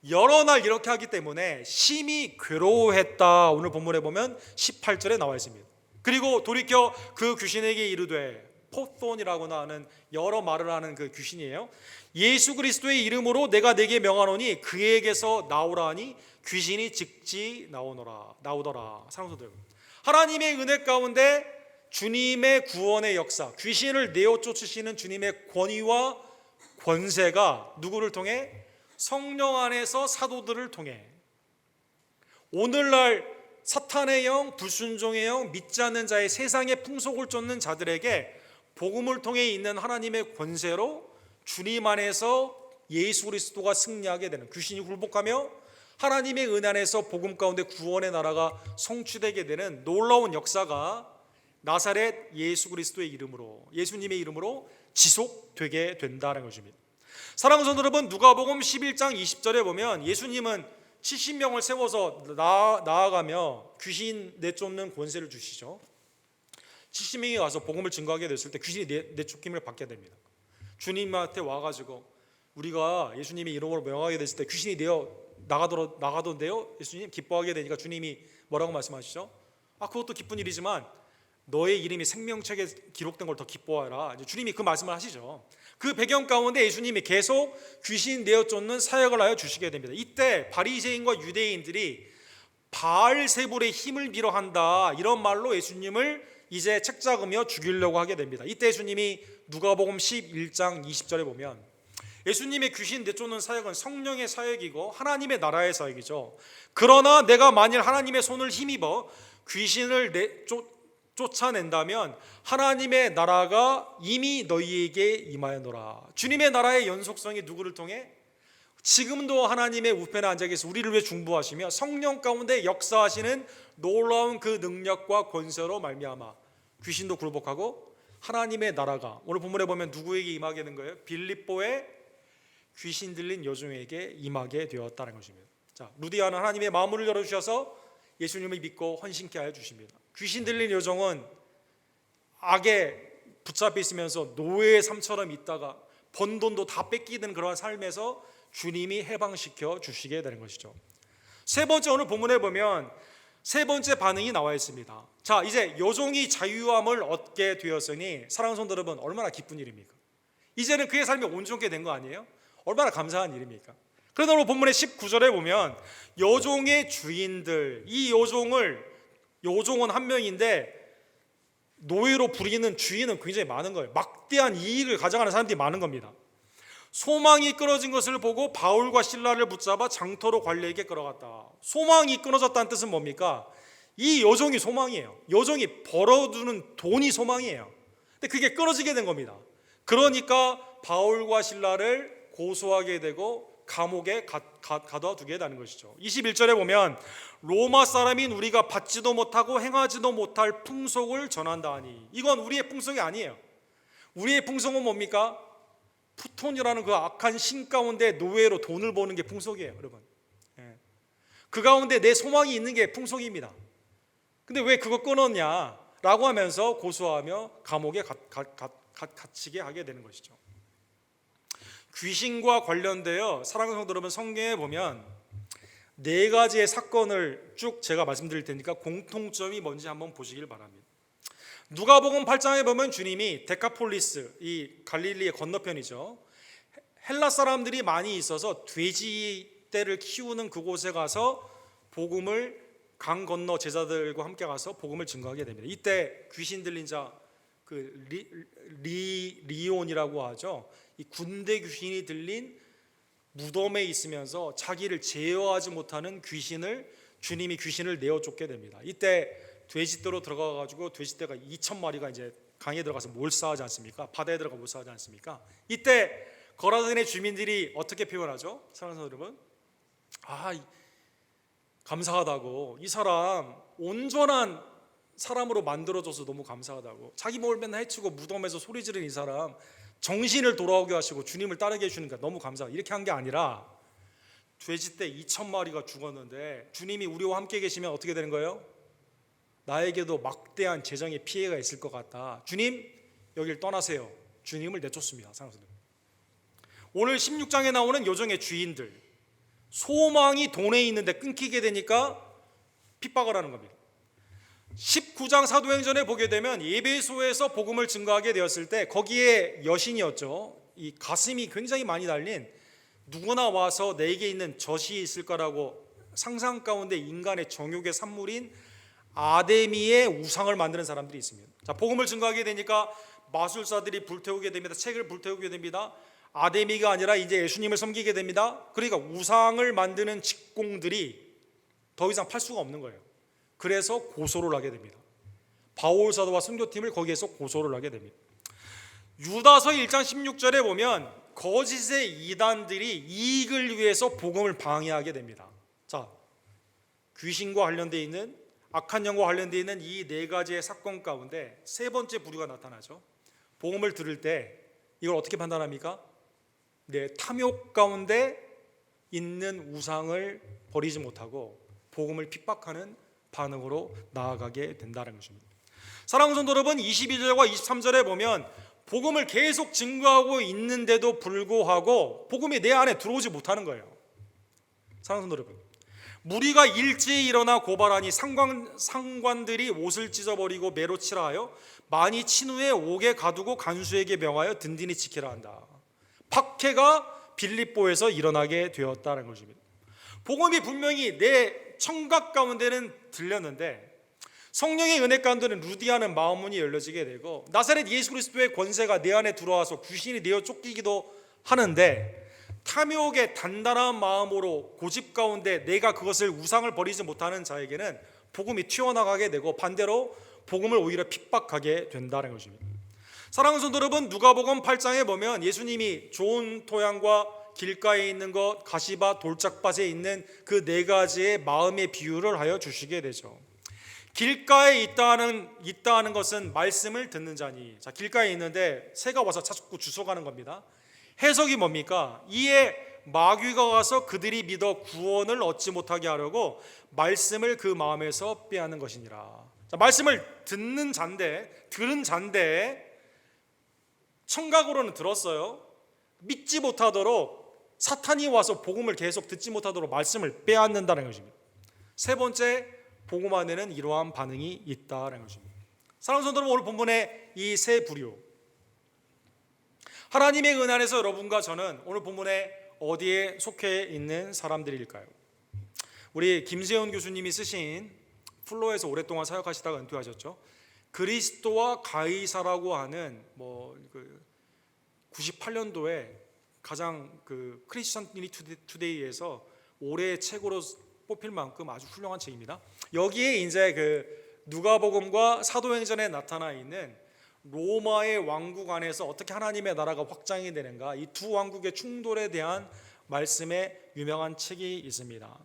여러 날 이렇게 하기 때문에 심히 괴로워했다. 오늘 본문에 보면 18절에 나와 있습니다. 그리고 돌이켜 그 귀신에게 이르되, 포톤이라고나 하는 여러 말을 하는 그 귀신이에요. 예수 그리스도의 이름으로 내가 내게 명하노니 그에게서 나오라 하니 귀신이 즉시 나오더라. 사랑하는 여러분, 하나님의 은혜 가운데 주님의 구원의 역사, 귀신을 내어 쫓으시는 주님의 권위와 권세가 누구를 통해? 성령 안에서 사도들을 통해. 오늘날 사탄의 영, 불순종의 영, 믿지 않는 자의 세상의 풍속을 쫓는 자들에게 복음을 통해 있는 하나님의 권세로 주님 안에서 예수 그리스도가 승리하게 되는, 귀신이 굴복하며 하나님의 은혜 안에서 복음 가운데 구원의 나라가 성취되게 되는 놀라운 역사가 나사렛 예수 그리스도의 이름으로, 예수님의 이름으로 지속되게 된다는 것입니다. 사랑하는 성도 여러분, 누가복음 11장 20절에 보면 예수님은 70명을 세워서 나아가며 귀신 내쫓는 권세를 주시죠. 70명이 가서 복음을 증거하게 됐을 때 귀신이 내쫓김을 받게 됩니다. 주님한테 와가지고 우리가 예수님의 이름으로 명하게 됐을 때 귀신이 나가던데요, 예수님 기뻐하게 되니까 주님이 뭐라고 말씀하시죠? 그것도 기쁜 일이지만 너의 이름이 생명책에 기록된 걸 더 기뻐하라. 주님이 그 말씀을 하시죠. 그 배경 가운데 예수님이 계속 귀신 내어 쫓는 사역을 하여 주시게 됩니다. 이때 바리새인과 유대인들이 바알세불의 힘을 빌어한다, 이런 말로 예수님을 이제 책잡으며 죽이려고 하게 됩니다. 이때 예수님이 누가복음 11장 20절에 보면 예수님의 귀신 내쫓는 사역은 성령의 사역이고 하나님의 나라의 사역이죠. 그러나 내가 만일 하나님의 손을 힘입어 귀신을 쫓아낸다면 하나님의 나라가 이미 너희에게 임하였노라. 주님의 나라의 연속성이 누구를 통해? 지금도 하나님의 우편에 앉아 계셔서 우리를 위해 중보하시며 성령 가운데 역사하시는 놀라운 그 능력과 권세로 말미암아 귀신도 굴복하고 하나님의 나라가 오늘 본문에 보면 누구에게 임하게 된 거예요? 빌립보의 귀신 들린 여종에게 임하게 되었다는 것입니다. 자, 루디아는 하나님의 마음을 열어주셔서 예수님을 믿고 헌신케 하여 주십니다. 귀신 들린 여종은 악에 붙잡혀 있으면서 노예의 삶처럼 있다가 번 돈도 다 뺏기는 그러한 삶에서 주님이 해방시켜 주시게 되는 것이죠. 세 번째, 오늘 본문에 보면 세 번째 반응이 나와 있습니다. 자, 이제 여종이 자유함을 얻게 되었으니 사랑하는 성도 여러분, 얼마나 기쁜 일입니까? 이제는 그의 삶이 온전하게 된 거 아니에요? 얼마나 감사한 일입니까? 그러나 오늘 본문의 19절에 보면 여종의 주인들, 이 여종은 한 명인데 노예로 부리는 주인은 굉장히 많은 거예요. 막대한 이익을 가져가는 사람들이 많은 겁니다. 소망이 끊어진 것을 보고 바울과 실라를 붙잡아 장터로 관리에게 끌어갔다. 소망이 끊어졌다는 뜻은 뭡니까? 이 여종이 소망이에요. 여종이 벌어두는 돈이 소망이에요. 근데 그게 끊어지게 된 겁니다. 그러니까 바울과 실라를 고소하게 되고 감옥에 가둬두게 되는 것이죠. 21절에 보면 로마 사람인 우리가 받지도 못하고 행하지도 못할 풍속을 전한다 하니, 이건 우리의 풍속이 아니에요. 우리의 풍속은 뭡니까? 푸톤이라는 그 악한 신 가운데 노예로 돈을 버는 게 풍속이에요, 여러분. 그 가운데 내 소망이 있는 게 풍속입니다. 근데 왜 그거 끊었냐라고 하면서 고소하며 감옥에 갇히게 하게 되는 것이죠. 귀신과 관련되어 사랑하는 성도 여러분, 성경에 보면 네 가지의 사건을 쭉 제가 말씀드릴 테니까 공통점이 뭔지 한번 보시길 바랍니다. 누가복음 8장에 보면 주님이 데카폴리스, 이 갈릴리의 건너편이죠, 헬라 사람들이 많이 있어서 돼지떼를 키우는 그곳에 가서 복음을, 강 건너 제자들과 함께 가서 복음을 증거하게 됩니다. 이때 귀신 들린 자, 그 리온이라고 하죠, 이 군대 귀신이 들린 무덤에 있으면서 자기를 제어하지 못하는 귀신을, 주님이 귀신을 내어 쫓게 됩니다. 이때 돼지떼로 들어가 가지고 돼지떼가 2,000마리가 이제 강에 들어가서 몰사하지 않습니까? 바다에 들어가 몰사하지 않습니까? 이때 거라딘의 주민들이 어떻게 표현하죠? 사랑하는 여러분, 감사하다고, 이 사람 온전한 사람으로 만들어줘서 너무 감사하다고, 자기 몸을 맨날 해치고 무덤에서 소리 지르는 이 사람 정신을 돌아오게 하시고 주님을 따르게 해주니까 너무 감사하다, 이렇게 한 게 아니라 돼지떼 2,000마리가 죽었는데 주님이 우리와 함께 계시면 어떻게 되는 거예요? 나에게도 막대한 재정의 피해가 있을 것 같다, 주님 여길 떠나세요, 주님을 내쫓습니다. 오늘 16장에 나오는 여종의 주인들, 소망이 돈에 있는데 끊기게 되니까 핍박을 하는 겁니다. 19장 사도행전에 보게 되면 에베소에서 복음을 증거하게 되었을 때 거기에 여신이었죠, 이 가슴이 굉장히 많이 달린, 누구나 와서 내게 있는 젖이 있을 거라고 상상 가운데 인간의 정욕의 산물인 아데미의 우상을 만드는 사람들이 있습니다. 자, 복음을 증거하게 되니까 마술사들이 불태우게 됩니다. 책을 불태우게 됩니다. 아데미가 아니라 이제 예수님을 섬기게 됩니다. 그러니까 우상을 만드는 직공들이 더 이상 팔 수가 없는 거예요. 그래서 고소를 하게 됩니다. 바울 사도와 선교팀을 거기에서 고소를 하게 됩니다. 유다서 1장 16절에 보면 거짓의 이단들이 이익을 위해서 복음을 방해하게 됩니다. 자, 귀신과 관련되어 있는, 악한 영과 관련되어 있는 이 네 가지의 사건 가운데 세 번째 부류가 나타나죠. 복음을 들을 때 이걸 어떻게 판단합니까? 탐욕 가운데 있는 우상을 버리지 못하고 복음을 핍박하는 반응으로 나아가게 된다는 것입니다. 사랑하는 성도 여러분, 22절과 23절에 보면 복음을 계속 증거하고 있는데도 불구하고 복음이 내 안에 들어오지 못하는 거예요. 사랑하는 성도 여러분, 무리가 일제히 일어나 고발하니 상관들이 옷을 찢어버리고 매로 치라 하여 많이 친 후에 옥에 가두고 간수에게 명하여 든든히 지키라 한다. 박해가 빌립보에서 일어나게 되었다는 것입니다. 복음이 분명히 내 청각 가운데는 들렸는데 성령의 은혜 가운데는 루디아는 마음문이 열려지게 되고 나사렛 예수 그리스도의 권세가 내 안에 들어와서 귀신이 내어 쫓기기도 하는데 탐욕의 단단한 마음으로 고집 가운데 내가 그것을 우상을 버리지 못하는 자에게는 복음이 튀어나가게 되고 반대로 복음을 오히려 핍박하게 된다는 것입니다. 사랑하는 성도 여러분, 누가복음 8장에 보면 예수님이 좋은 토양과 길가에 있는 것, 가시밭, 돌짝밭에 있는 그 네 가지의 마음의 비유를 하여 주시게 되죠. 길가에 있다 하는 것은 말씀을 듣는 자니, 자, 길가에 있는데 새가 와서 자꾸 주워가는 겁니다. 해석이 뭡니까? 이에 마귀가 가서 그들이 믿어 구원을 얻지 못하게 하려고 말씀을 그 마음에서 빼앗는 것이니라. 자, 말씀을 듣는 잔데, 들은 잔데 청각으로는 들었어요. 믿지 못하도록 사탄이 와서 복음을 계속 듣지 못하도록 말씀을 빼앗는다는 것입니다. 세 번째, 복음 안에는 이러한 반응이 있다는 것입니다. 사랑하는 성도 여러분, 오늘 본문의 이 세 부류, 하나님의 은혜 안에서 여러분과 저는 오늘 본문에 어디에 속해 있는 사람들일까요? 우리 김세훈 교수님이 쓰신 플로에서 오랫동안 사역하시다가 은퇴하셨죠. 그리스도와 가이사라고 하는 98년도에 가장 크리스천리티 투데이에서 올해의 책으로 뽑힐 만큼 아주 훌륭한 책입니다. 여기에 이제 누가복음과 사도행전에 나타나 있는 로마의 왕국 안에서 어떻게 하나님의 나라가 확장이 되는가, 이 두 왕국의 충돌에 대한 말씀의 유명한 책이 있습니다.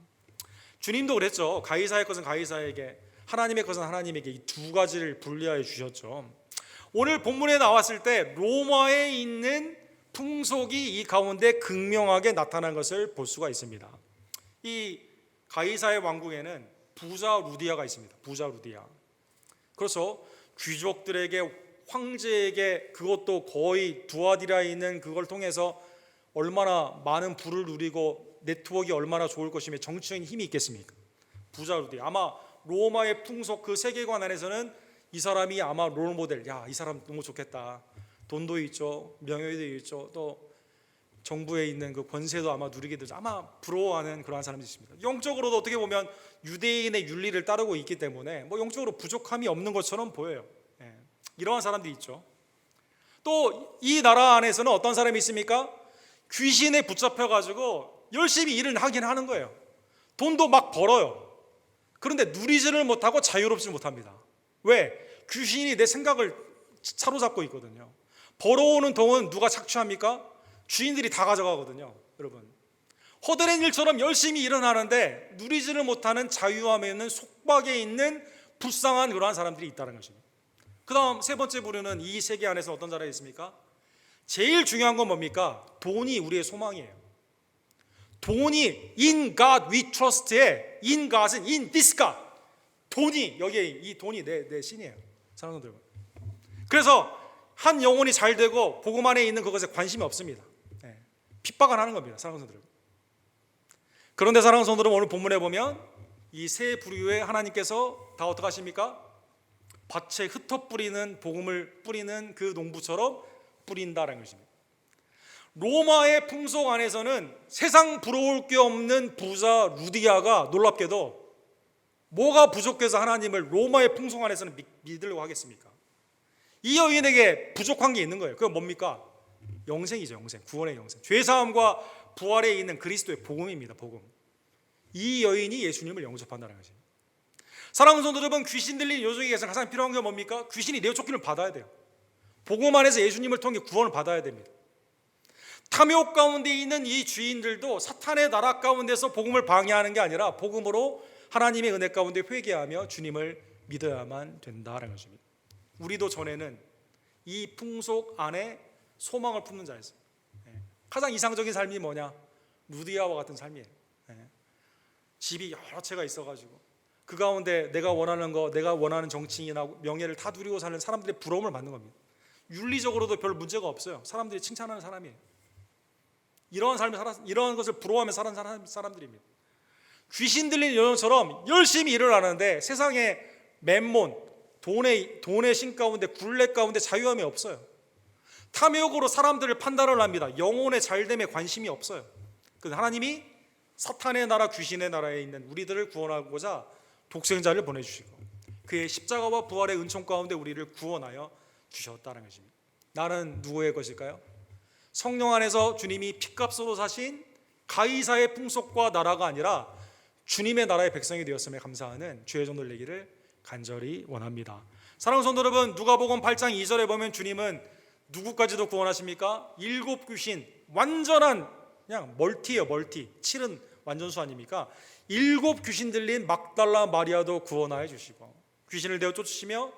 주님도 그랬죠. 가이사의 것은 가이사에게, 하나님의 것은 하나님에게, 이 두 가지를 분리하여 주셨죠. 오늘 본문에 나왔을 때 로마에 있는 풍속이 이 가운데 극명하게 나타난 것을 볼 수가 있습니다. 이 가이사의 왕국에는 부자 루디아가 있습니다. 부자 루디아. 그래서 귀족들에게, 황제에게, 그것도 거의 두아디라에 있는 그걸 통해서 얼마나 많은 부를 누리고 네트워크가 얼마나 좋을 것이며 정치적인 힘이 있겠습니까? 부자 루디아. 아마 로마의 풍속, 그 세계관 안에서는 이 사람이 아마 롤모델, 야, 이 사람 너무 좋겠다. 돈도 있죠, 명예도 있죠, 또 정부에 있는 그 권세도 아마 누리게 되죠. 아마 부러워하는 그러한 사람들이 있습니다. 영적으로도 어떻게 보면 유대인의 윤리를 따르고 있기 때문에 영적으로 부족함이 없는 것처럼 보여요. 이러한 사람들이 있죠. 또 이 나라 안에서는 어떤 사람이 있습니까? 귀신에 붙잡혀 가지고 열심히 일을 하긴 하는 거예요. 돈도 막 벌어요. 그런데 누리지를 못하고 자유롭지 못합니다. 왜? 귀신이 내 생각을 사로잡고 있거든요. 벌어오는 돈은 누가 착취합니까? 주인들이 다 가져가거든요. 여러분, 허드렛 일처럼 열심히 일은 하는데 누리지를 못하는 자유함에 있는 속박에 있는 불쌍한 그러한 사람들이 있다는 것입니다. 그 다음 세 번째 부류는 이 세계 안에서 어떤 자리에 있습니까? 제일 중요한 건 뭡니까? 돈이 우리의 소망이에요. 돈이 in God we trust에 in God은 in this God. 돈이, 여기에 이 돈이 내 신이에요. 사랑하는 여러분, 그래서 한 영혼이 잘 되고 복음 안에 있는 그것에 관심이 없습니다. 핍박을 하는 겁니다. 사랑하는 성도 여러분. 그런데 사랑하는 성도 여러분, 오늘 본문에 보면 이 세 부류의 하나님께서 다 어떻게 하십니까? 밭에 흩어 뿌리는, 복음을 뿌리는 그 농부처럼 뿌린다는 것입니다. 로마의 풍속 안에서는 세상 부러울 게 없는 부자 루디아가 놀랍게도 뭐가 부족해서 하나님을 로마의 풍속 안에서는 믿으려고 하겠습니까? 이 여인에게 부족한 게 있는 거예요. 그건 뭡니까? 영생이죠. 영생, 구원의 영생, 죄사함과 부활에 있는 그리스도의 복음입니다. 복음. 이 여인이 예수님을 영접한다는 것입니다. 사랑하는 성도 여러분, 귀신 들린 여종에게서 가장 필요한 게 뭡니까? 귀신이 내쫓기를 받아야 돼요. 복음 안에서 예수님을 통해 구원을 받아야 됩니다. 탐욕 가운데 있는 이 주인들도 사탄의 나라 가운데서 복음을 방해하는 게 아니라 복음으로 하나님의 은혜 가운데 회개하며 주님을 믿어야만 된다는 것입니다. 우리도 전에는 이 풍속 안에 소망을 품는 자였어요. 가장 이상적인 삶이 뭐냐? 루디아와 같은 삶이에요. 집이 여러 채가 있어가지고 그 가운데 내가 원하는 거, 내가 원하는 정치인이나 명예를 다 누리고 사는 사람들의 부러움을 받는 겁니다. 윤리적으로도 별 문제가 없어요. 사람들이 칭찬하는 사람이에요. 이러한 삶을 이러한 것을 부러워하며 사는 사람들입니다. 귀신 들린 여종처럼 열심히 일을 하는데 세상에 맨몬, 돈의 신 가운데, 굴레 가운데 자유함이 없어요. 탐욕으로 사람들을 판단을 합니다. 영혼의 잘됨에 관심이 없어요. 그래서 하나님이 사탄의 나라, 귀신의 나라에 있는 우리들을 구원하고자 독생자를 보내주시고 그의 십자가와 부활의 은총 가운데 우리를 구원하여 주셨다는 것입니다. 나는 누구의 것일까요? 성령 안에서 주님이 피값으로 사신 가이사의 풍속과 나라가 아니라 주님의 나라의 백성이 되었음에 감사하는 주의 종들 되기를 간절히 원합니다. 사랑하는 성도 여러분, 누가복음 8장 2절에 보면 주님은 누구까지도 구원하십니까? 7 귀신, 완전한 그냥 멀티예요. 멀티, 7은 완전수 아닙니까? 7 귀신 들린 막달라 마리아도 구원하여 주시고 귀신을 내어 쫓으시며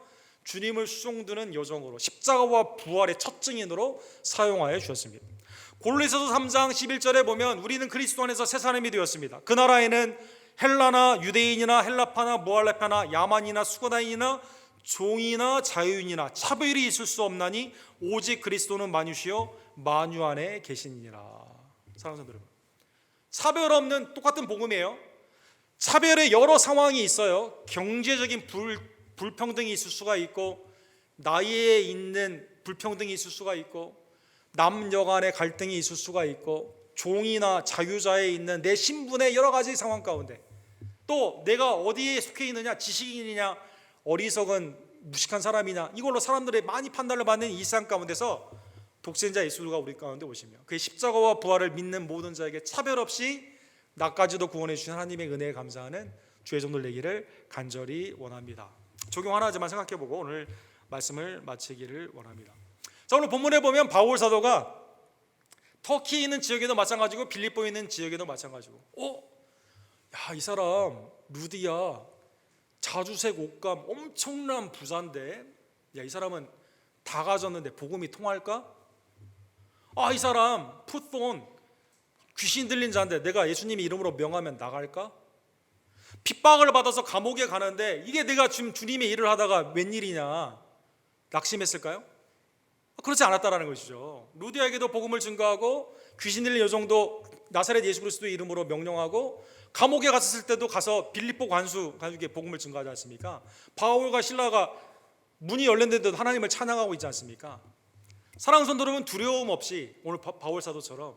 주님을 수종드는 여정으로 십자가와 부활의 첫 증인으로 사용하여 주셨습니다. 골로새서 3장 11절에 보면 우리는 그리스도 안에서 새 사람이 되었습니다. 그 나라에는 헬라나 유대인이나 헬라파나 모알레파나 야만이나 수고다인이나 종이나 자유인이나 차별이 있을 수 없나니 오직 그리스도는 만유시요 만유 안에 계시니라. 사랑하는 성도 여러분, 차별 없는 똑같은 복음이에요. 차별의 여러 상황이 있어요. 경제적인 불평등이 있을 수가 있고, 나이에 있는 불평등이 있을 수가 있고, 남녀 간의 갈등이 있을 수가 있고, 종이나 자유자에 있는 내 신분의 여러 가지 상황 가운데, 또 내가 어디에 속해 있느냐, 지식인이냐 어리석은 무식한 사람이냐, 이걸로 사람들의 많이 판단을 받는 이 세상 가운데서 독생자 예수가 우리 가운데 오시며 그의 십자가와 부활을 믿는 모든 자에게 차별 없이 나까지도 구원해 주신 하나님의 은혜에 감사하는 주의 종들 되기를 간절히 원합니다. 적용 하나지만 생각해보고 오늘 말씀을 마치기를 원합니다. 자, 오늘 본문에 보면 바울 사도가 터키에 있는 지역에도 마찬가지고 빌립보에 있는 지역에도 마찬가지고, 야, 이 사람 루디야, 자주색 옷감, 엄청난 부자인데, 야, 이 사람은 다 가졌는데 복음이 통할까? 이 사람 풋돈, 귀신 들린 자인데 내가 예수님의 이름으로 명하면 나갈까? 핍박을 받아서 감옥에 가는데 이게 내가 지금 주님의 일을 하다가 웬일이냐, 낙심했을까요? 그렇지 않았다라는 것이죠. 루디아에게도 복음을 증거하고 귀신 들린 여종도 나사렛 예수 그리스도의 이름으로 명령하고, 감옥에 갔을 때도 가서 빌립보 관수에게 복음을 증거하지 않습니까? 바울과 실라가 문이 열렸는데도 하나님을 찬양하고 있지 않습니까? 사랑하는 성도 여러분, 두려움 없이 오늘 바울 사도처럼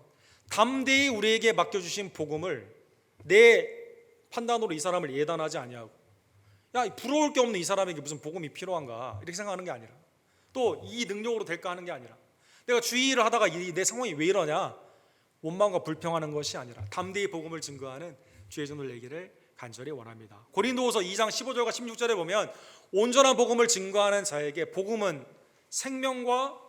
담대히 우리에게 맡겨주신 복음을 내 판단으로 이 사람을 예단하지 아니하고, 야, 부러울 게 없는 이 사람에게 무슨 복음이 필요한가 이렇게 생각하는 게 아니라, 또 이 능력으로 될까 하는 게 아니라, 내가 주의 일을 하다가 내 상황이 왜 이러냐 원망과 불평하는 것이 아니라 담대히 복음을 증거하는 주의 종들 되기를 간절히 원합니다. 고린도후서 2장 15절과 16절에 보면 온전한 복음을 증거하는 자에게 복음은 생명과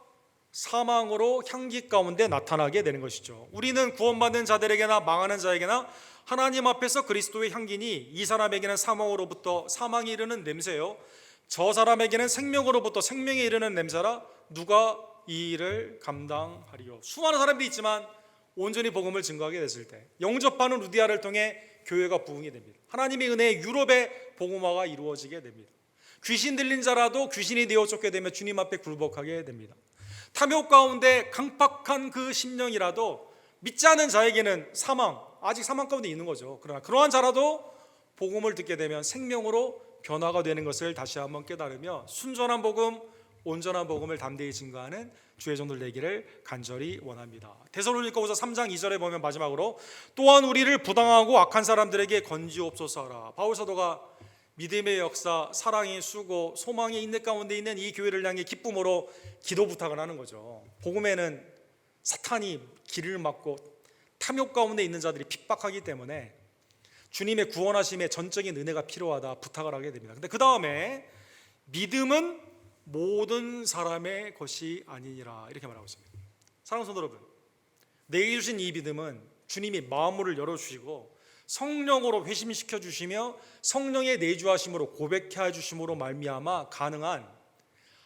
사망으로 향기 가운데 나타나게 되는 것이죠. 우리는 구원받는 자들에게나 망하는 자에게나 하나님 앞에서 그리스도의 향기니 이 사람에게는 사망으로부터 사망이 이르는 냄새요, 저 사람에게는 생명으로부터 생명에 이르는 냄새라 누가 이 일을 감당하리요. 수많은 사람들이 있지만 온전히 복음을 증거하게 됐을 때 영접하는 루디아를 통해 교회가 부흥이 됩니다. 하나님의 은혜에 유럽의 복음화가 이루어지게 됩니다. 귀신 들린 자라도 귀신이 되어 쫓게 되면 주님 앞에 굴복하게 됩니다. 탐욕 가운데 강팍한 그 심령이라도 믿지 않은 자에게는 아직 사망 가운데 있는 거죠. 그러나 그러한 자라도 복음을 듣게 되면 생명으로 변화가 되는 것을 다시 한번 깨달으며 순전한 복음, 온전한 복음을 담대히 증거하는 주의 종들 되기를 간절히 원합니다. 데살로니가후서 3장 2절에 보면 마지막으로 또한 우리를 부당하고 악한 사람들에게 건지옵소서 하라. 바울 사도가 믿음의 역사, 사랑의 수고, 소망의 인내 가운데 있는 이 교회를 향해 기쁨으로 기도 부탁을 하는 거죠. 복음에는 사탄이 길을 막고 탐욕 가운데 있는 자들이 핍박하기 때문에 주님의 구원하심의 전적인 은혜가 필요하다 부탁을 하게 됩니다. 근데 그 다음에 믿음은 모든 사람의 것이 아니니라 이렇게 말하고 있습니다. 사랑하는 성도 여러분, 내게 주신 이 믿음은 주님이 마음을 열어주시고 성령으로 회심시켜 주시며 성령의 내주하심으로 고백해 주심으로 말미암아 가능한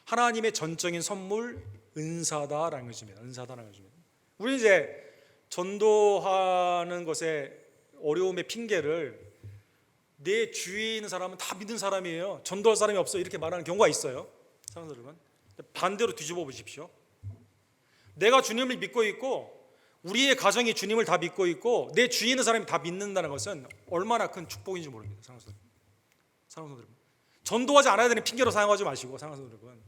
하나님의 전적인 선물, 은사다라는 것입니다. 은사다라는 것입니다. 우리 이제 전도하는 것에 어려움의 핑계를 내 주위에 있는 사람은 다 믿는 사람이에요, 전도할 사람이 없어 이렇게 말하는 경우가 있어요. 사랑하는 여러분, 반대로 뒤집어 보십시오. 내가 주님을 믿고 있고 우리의 가정이 주님을 다 믿고 있고 내 주위에 있는 사람이 다 믿는다는 것은 얼마나 큰 축복인지 모릅니다. 사랑하는 여러분, 전도하지 않아야 되는 핑계로 사용하지 마시고, 사랑하는 여러분,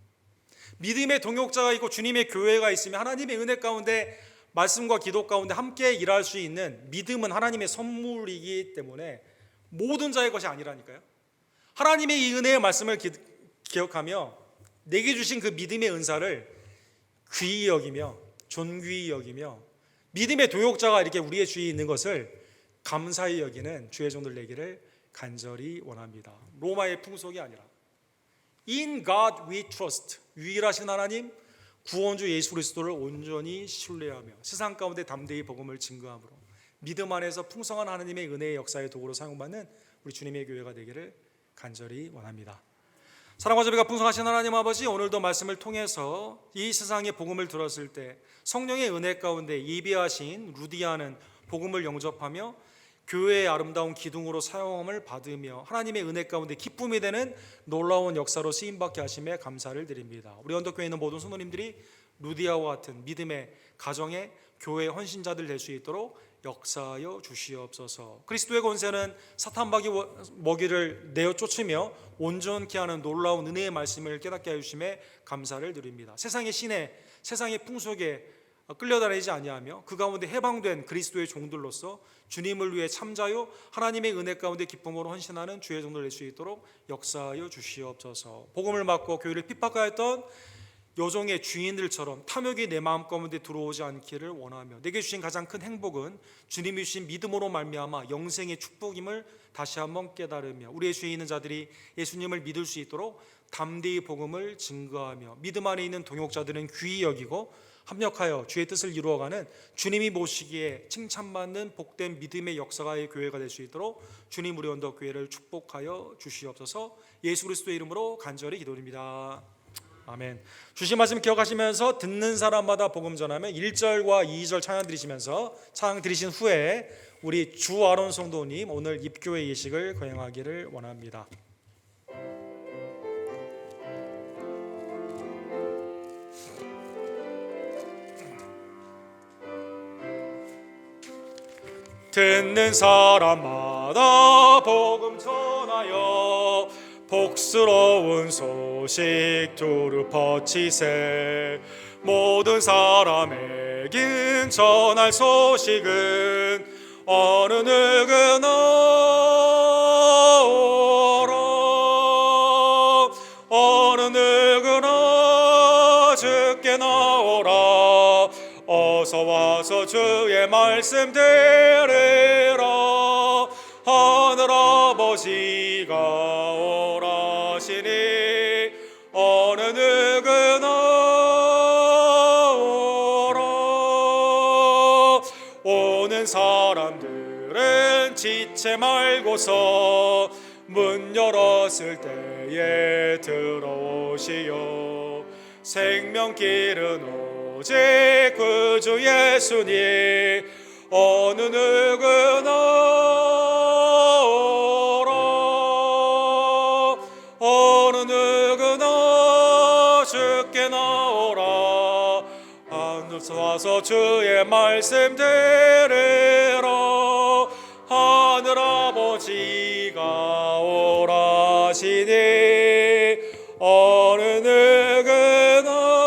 믿음의 동역자가 있고 주님의 교회가 있으면 하나님의 은혜 가운데 말씀과 기도 가운데 함께 일할 수 있는 믿음은 하나님의 선물이기 때문에 모든 자의 것이 아니라니까요. 하나님의 이 은혜의 말씀을 기억하며 내게 주신 그 믿음의 은사를 귀히 여기며 존귀히 여기며 믿음의 동역자가 이렇게 우리의 주위에 있는 것을 감사히 여기는 주의 종들 되기를 간절히 원합니다. 로마의 풍속이 아니라 In God we trust, 유일하신 하나님 구원주 예수 그리스도를 온전히 신뢰하며 세상 가운데 담대히 복음을 증거함으로 믿음 안에서 풍성한 하나님의 은혜의 역사의 도구로 사용받는 우리 주님의 교회가 되기를 간절히 원합니다. 사랑과 자비가 풍성하신 하나님 아버지, 오늘도 말씀을 통해서 이 세상의 복음을 들었을 때 성령의 은혜 가운데 예비하신 루디아는 복음을 영접하며 교회의 아름다운 기둥으로 사용함을 받으며 하나님의 은혜 가운데 기쁨이 되는 놀라운 역사로 쓰임받게 하심에 감사를 드립니다. 우리 언덕교회에 있는 모든 성도님들이 루디아와 같은 믿음의 가정의 교회 헌신자들 될 수 있도록 역사하여 주시옵소서. 그리스도의 권세는 사탄 먹이를 내어 쫓으며 온전케 하는 놀라운 은혜의 말씀을 깨닫게 하여 주심에 감사를 드립니다. 세상의 신에 세상의 풍속에 끌려다니지 아니하며 그 가운데 해방된 그리스도의 종들로서 주님을 위해 참자요 하나님의 은혜 가운데 기쁨으로 헌신하는 주의 종들 될 수 있도록 역사하여 주시옵소서. 복음을 받고 교회를 핍박하였던 요종의 주인들처럼 탐욕이 내 마음 가운데 들어오지 않기를 원하며 내게 주신 가장 큰 행복은 주님이 주신 믿음으로 말미암아 영생의 축복임을 다시 한번 깨달으며 우리의 주위에 있는 자들이 예수님을 믿을 수 있도록 담대히 복음을 증거하며 믿음 안에 있는 동역자들은 귀히 여기고 합력하여 주의 뜻을 이루어가는 주님이 보시기에 칭찬받는 복된 믿음의 역사가의 교회가 될 수 있도록 주님 우리 언덕교회를 축복하여 주시옵소서. 예수 그리스도의 이름으로 간절히 기도드립니다. 아멘. 주신 말씀 기억하시면서 듣는 사람마다 복음 전하며 1절과 2절 찬양 드리시면서 찬양 드리신 후에 우리 주아론 성도님 오늘 입교회 예식을 거행하기를 원합니다. 듣는 사람마다 복음 전하여 복스러운 소식 두루 퍼치세. 모든 사람에겐 전할 소식은 어느 누구나 오라. 어느 누구나 주께 나오라. 어서 와서 주의 말씀 들으라. 하늘아버지가 오라시니 어느 누구나 오라. 오는 사람들은 지체 말고서 문 열었을 때에 들어오시오. 생명길은 오직 구주 예수님 어느 누구나 오라. 어느 누구나 주께 나오라. 하늘에서 와서 주의 말씀 들으라. 하늘아버지가 오라시니 어느 누구나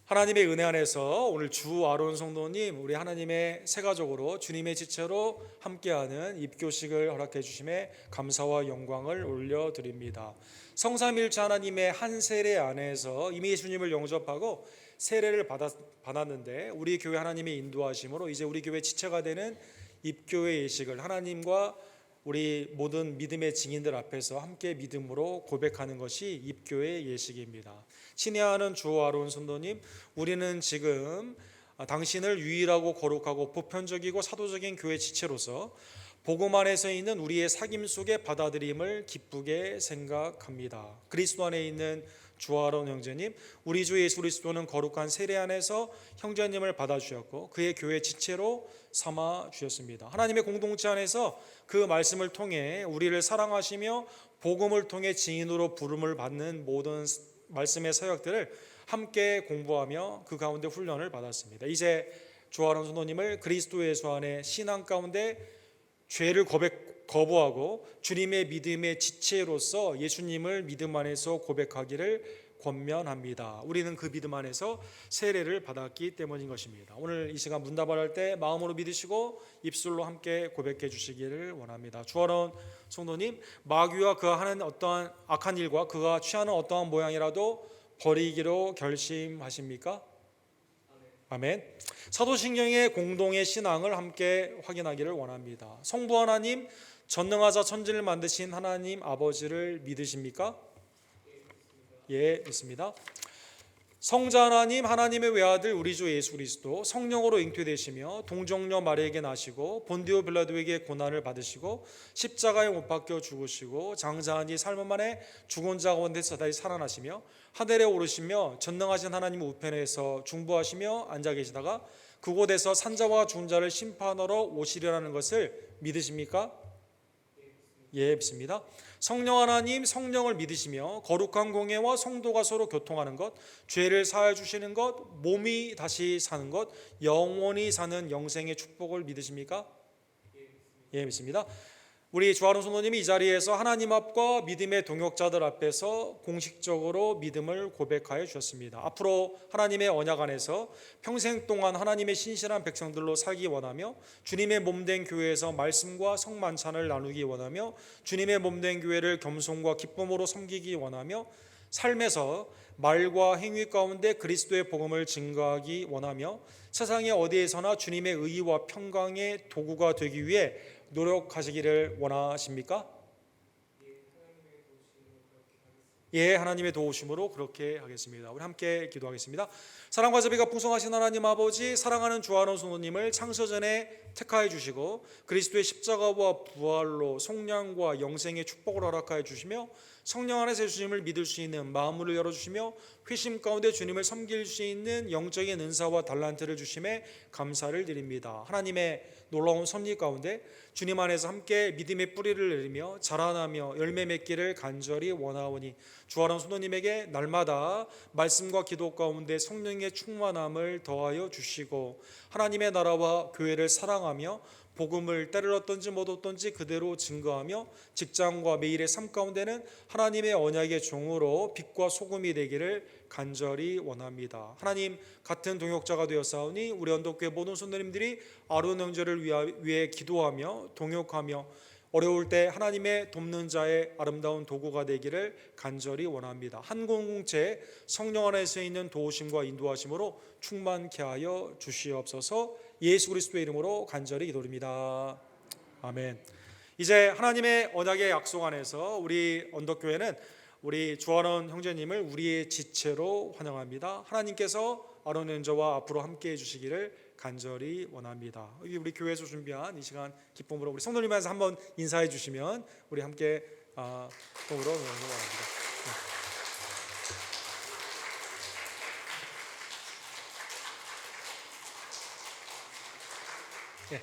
하나님의 은혜 안에서 오늘 주 아론 성도님 우리 하나님의 새 가족으로 주님의 지체로 함께하는 입교식을 허락해 주심에 감사와 영광을 올려드립니다. 성삼일체 하나님의 한 세례 안에서 이미 예수님을 영접하고 세례를 받았는데 우리 교회 하나님의 인도하심으로 이제 우리 교회 지체가 되는 입교회 예식을 하나님과 우리 모든 믿음의 증인들 앞에서 함께 믿음으로 고백하는 것이 입교회 예식입니다. 친애하는 주 아론 성도님, 우리는 지금 당신을 유일하고 거룩하고 보편적이고 사도적인 교회 지체로서 복음 안에서 있는 우리의 사귐 속에 받아들임을 기쁘게 생각합니다. 그리스도 안에 있는 주 아론 형제님, 우리 주 예수 그리스도는 거룩한 세례 안에서 형제님을 받아주셨고 그의 교회 지체로 삼아 주셨습니다. 하나님의 공동체 안에서 그 말씀을 통해 우리를 사랑하시며 복음을 통해 증인으로 부름을 받는 모든 말씀의 사역들을 함께 공부하며 그 가운데 훈련을 받았습니다. 이제 주 아론 성도님을 그리스도 예수 안에 신앙 가운데 죄를 거부하고 주님의 믿음의 지체로서 예수님을 믿음 안에서 고백하기를 권면합니다. 우리는 그 믿음 안에서 세례를 받았기 때문인 것입니다. 오늘 이 시간 문답할 때 마음으로 믿으시고 입술로 함께 고백해 주시기를 원합니다. 주 아론 성도님, 마귀와 그가 하는 어떠한 악한 일과 그가 취하는 어떠한 모양이라도 버리기로 결심하십니까? 아멘. 사도신경의 공동의 신앙을 함께 확인하기를 원합니다. 성부 하나님, 전능하사 천지를 만드신 하나님 아버지를 믿으십니까? 예, 믿습니다. 성자 하나님, 하나님의 외아들 우리 주 예수 그리스도 성령으로 잉태되시며 동정녀 마리아에게 나시고 본디오 빌라도에게 고난을 받으시고 십자가에 못 박혀 죽으시고 장사한 지 사흘 만에 죽은 자 가운데서 다시 살아나시며 하늘에 오르시며 전능하신 하나님 우편에서 중보하시며 앉아 계시다가 그곳에서 산자와 죽은 자를 심판하러 오시리라는 것을 믿으십니까? 예, 믿습니다. 성령 하나님, 성령을 믿으시며 거룩한 공예와 성도가 서로 교통하는 것, 죄를 사하여 주시는 것, 몸이 다시 사는 것, 영원히 사는 영생의 축복을 믿으십니까? 예, 믿습니다. 우리 주하론 성도님이 이 자리에서 하나님 앞과 믿음의 동역자들 앞에서 공식적으로 믿음을 고백하여 주셨습니다. 앞으로 하나님의 언약 안에서 평생 동안 하나님의 신실한 백성들로 살기 원하며 주님의 몸된 교회에서 말씀과 성만찬을 나누기 원하며 주님의 몸된 교회를 겸손과 기쁨으로 섬기기 원하며 삶에서 말과 행위 가운데 그리스도의 복음을 증거하기 원하며 세상의 어디에서나 주님의 의와 평강의 도구가 되기 위해 노력하시기를 원하십니까? 예, 하나님의 도우심으로 그렇게 하겠습니다. 우리 함께 기도하겠습니다. 사랑과 자비가 풍성하신 하나님 아버지, 사랑하는 주하론 성도님을 창세전에 택하여 주시고 그리스도의 십자가와 부활로 속량과 영생의 축복을 허락하여 주시며 성령 안에서 주님을 믿을 수 있는 마음을 열어주시며 회심 가운데 주님을 섬길 수 있는 영적인 은사와 달란트를 주심에 감사를 드립니다. 하나님의 놀라운 섭리 가운데 주님 안에서 함께 믿음의 뿌리를 내리며 자라나며 열매 맺기를 간절히 원하오니 주하론 성도님에게 날마다 말씀과 기도 가운데 성령의 충만함을 더하여 주시고 하나님의 나라와 교회를 사랑하며 복음을 때를 얻든지 못 얻든지 그대로 증거하며 직장과 매일의 삶 가운데는 하나님의 언약의 종으로 빛과 소금이 되기를 간절히 원합니다. 하나님, 같은 동역자가 되었사오니 우리 언덕교회 모든 성도님들이 아론 형제를 위해 기도하며 동역하며 어려울 때 하나님의 돕는 자의 아름다운 도구가 되기를 간절히 원합니다. 한 공동체 성령 안에서 있는 도우심과 인도하심으로 충만케 하여 주시옵소서. 예수 그리스도의 이름으로 간절히 기도드립니다. 아멘. 이제 하나님의 언약의 약속 안에서 우리 언덕교회는 우리 주하론 형제님을 우리의 지체로 환영합니다. 하나님께서 아론 형제와 앞으로 함께해 주시기를 간절히 원합니다. 우리 교회에서 준비한 이 시간 기쁨으로 우리 성도님께서 한번 인사해 주시면 우리 함께 기쁨으로 원합니다. 네.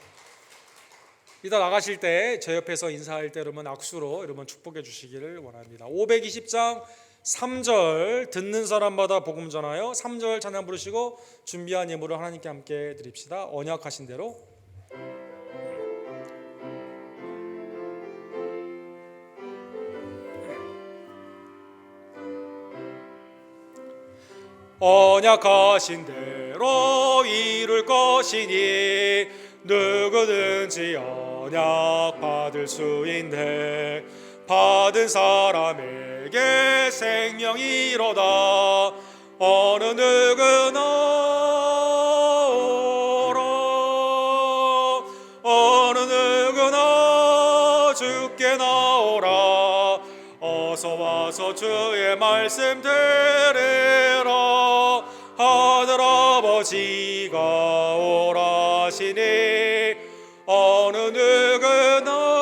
이따 나가실 때 제 옆에서 인사할 때 여러분 악수로 여러분 축복해 주시기를 원합니다. 520장 3절 듣는 사람마다 복음 전하여 3절 찬양 부르시고 준비한 예물을 하나님께 함께 드립시다. 언약하신 대로. 언약하신 대로 이룰 것이니 누구든지 언약 받을 수 있네. 받은 사람에게 생명이로다. 어느 누구나 오라. 어느 누구나 주께 나오라. 어서 와서 주의 말씀 들으라. 하늘아버지가 오라시니 어느 누구나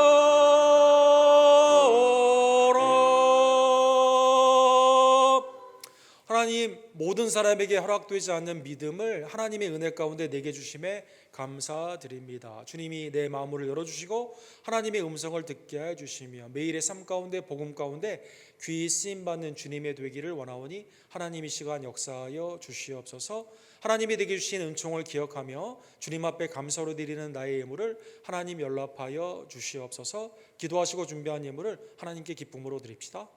하나님, 모든 사람에게 허락되지 않는 믿음을 하나님의 은혜 가운데 내게 주심에 감사드립니다. 주님이 내 마음을 열어주시고 하나님의 음성을 듣게 해주시며 매일의 삶 가운데 복음 가운데 귀히 쓰임받는 주님의 되기를 원하오니 하나님 이 시간 역사하여 주시옵소서. 하나님이 내게 주신 은총을 기억하며 주님 앞에 감사로 드리는 나의 예물을 하나님 연락하여 주시옵소서. 기도하시고 준비한 예물을 하나님께 기쁨으로 드립시다.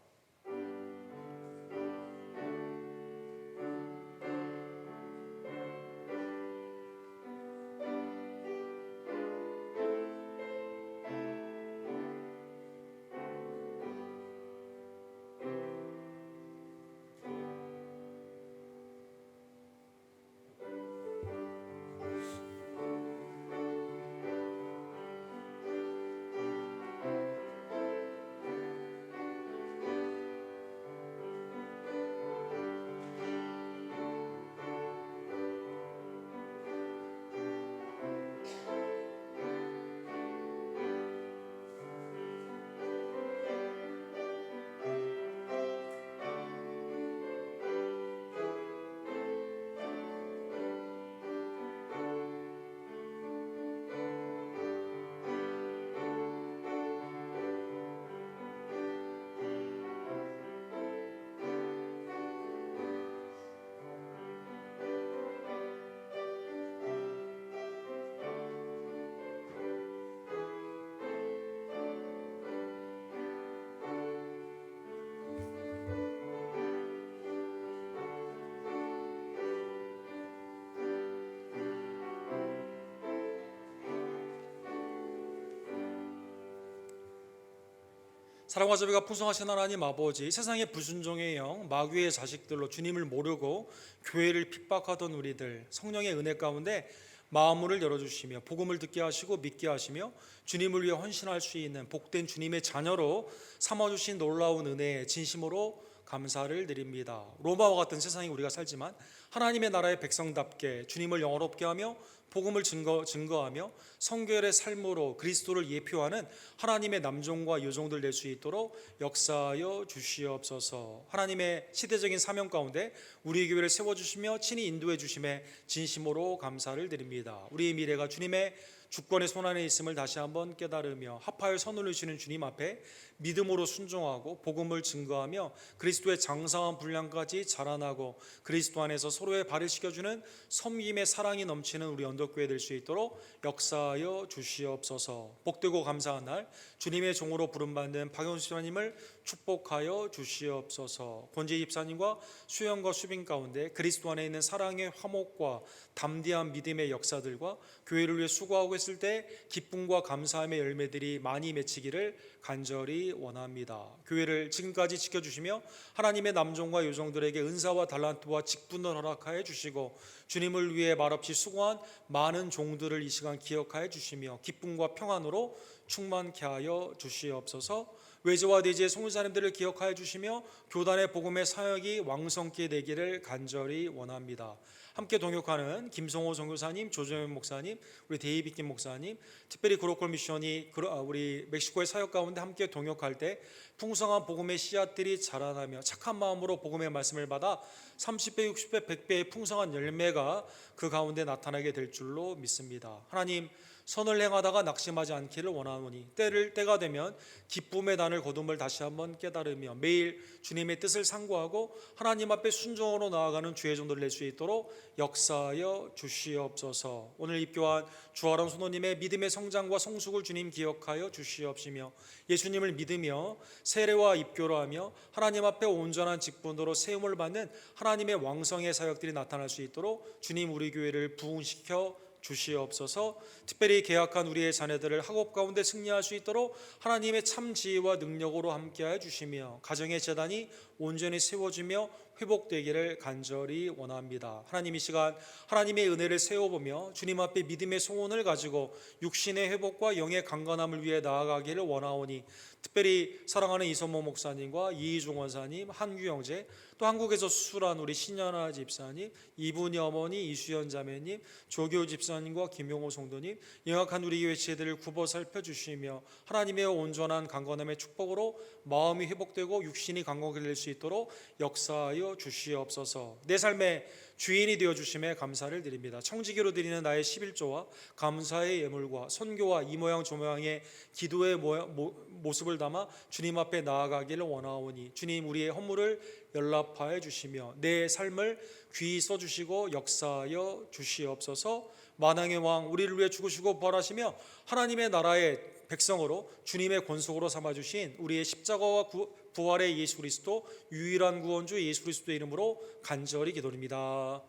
사랑과 자비가 풍성하신 하나님 아버지, 세상의 불순종의 영, 마귀의 자식들로 주님을 모르고 교회를 핍박하던 우리들, 성령의 은혜 가운데 마음을 열어주시며 복음을 듣게 하시고 믿게 하시며 주님을 위해 헌신할 수 있는 복된 주님의 자녀로 삼아주신 놀라운 은혜에 진심으로 감사를 드립니다. 로마와 같은 세상에 우리가 살지만 하나님의 나라의 백성답게 주님을 영화롭게 하며 복음을 증거하며 성결의 삶으로 그리스도를 예표하는 하나님의 남종과 여종들 될 수 있도록 역사하여 주시옵소서. 하나님의 시대적인 사명 가운데 우리 교회를 세워주시며 친히 인도해 주심에 진심으로 감사를 드립니다. 우리의 미래가 주님의 주권의 손안에 있음을 다시 한번 깨달으며 합하여 선을 주시는 주님 앞에 믿음으로 순종하고 복음을 증거하며 그리스도의 장성한 분량까지 자라나고 그리스도 안에서 서로의 발을 씻겨주는 섬김의 사랑이 넘치는 우리 언덕교회 될 수 있도록 역사하여 주시옵소서. 복되고 감사한 날 주님의 종으로 부름받는 박영수 집사님을 축복하여 주시옵소서. 권재 집사님과 수영과 수빈 가운데 그리스도 안에 있는 사랑의 화목과 담대한 믿음의 역사들과 교회를 위해 수고하고 있을 때 기쁨과 감사함의 열매들이 많이 맺히기를 간절히 원합니다. 교회를 지금까지 지켜주시며 하나님의 남종과 여종들에게 은사와 달란트와 직분을 허락하여 주시고 주님을 위해 말없이 수고한 많은 종들을 이 시간 기억하여 주시며 기쁨과 평안으로 충만케 하여 주시옵소서. 외제와 내지의 송사님들을 기억하여 주시며 교단의 복음의 사역이 왕성케 되기를 간절히 원합니다. 함께 동역하는 김성호 선교사님, 조정현 목사님, 우리 데이비킴 목사님, 특별히 그로컬 미션이 우리 멕시코의 사역 가운데 함께 동역할 때 풍성한 복음의 씨앗들이 자라나며 착한 마음으로 복음의 말씀을 받아 30배, 60배, 100배의 풍성한 열매가 그 가운데 나타나게 될 줄로 믿습니다. 하나님, 선을 행하다가 낙심하지 않기를 원하노니 때가 되면 기쁨의 단을 거둠을 다시 한번 깨달으며 매일 주님의 뜻을 상고하고 하나님 앞에 순종으로 나아가는 주의 종들 낼 수 있도록 역사하여 주시옵소서. 오늘 입교한 주아론 선호님의 믿음의 성장과 성숙을 주님 기억하여 주시옵시며 예수님을 믿으며 세례와 입교를 하며 하나님 앞에 온전한 직분으로 세움을 받는 하나님의 왕성의 사역들이 나타날 수 있도록 주님 우리 교회를 부흥시켜 주시옵소서. 특별히 계약한 우리의 자녀들을 학업 가운데 승리할 수 있도록 하나님의 참 지혜와 능력으로 함께하여 주시며 가정의 재단이 온전히 세워지며 회복되기를 간절히 원합니다. 하나님 이 시간 하나님의 은혜를 세워보며 주님 앞에 믿음의 소원을 가지고 육신의 회복과 영의 강건함을 위해 나아가기를 원하오니 특별히 사랑하는 이선모 목사님과 이희중 원사님, 한규영제, 또 한국에서 수술한 우리 신연아 집사님, 이분이 어머니 이수연 자매님, 조교 집사님과 김용호 성도님, 영악한 우리 교회 지체들을 굽어 살펴주시며 하나님의 온전한 강건함의 축복으로 마음이 회복되고 육신이 강건하게 될 수 있도록 역사하여 주시옵소서. 내 삶의 주인이 되어주심에 감사를 드립니다. 청지기로 드리는 나의 11조와 감사의 예물과 선교와 이 모양 저 모양의 기도의 모습을 담아 주님 앞에 나아가기를 원하오니 주님 우리의 허물을 연락하여 주시며 내 삶을 귀히 써주시고 역사하여 주시옵소서. 만왕의 왕 우리를 위해 죽으시고 부활하시며 하나님의 나라의 백성으로 주님의 권속으로 삼아주신 우리의 십자가와 부활의 예수 그리스도 유일한 구원주 예수 그리스도의 이름으로 간절히 기도드립니다.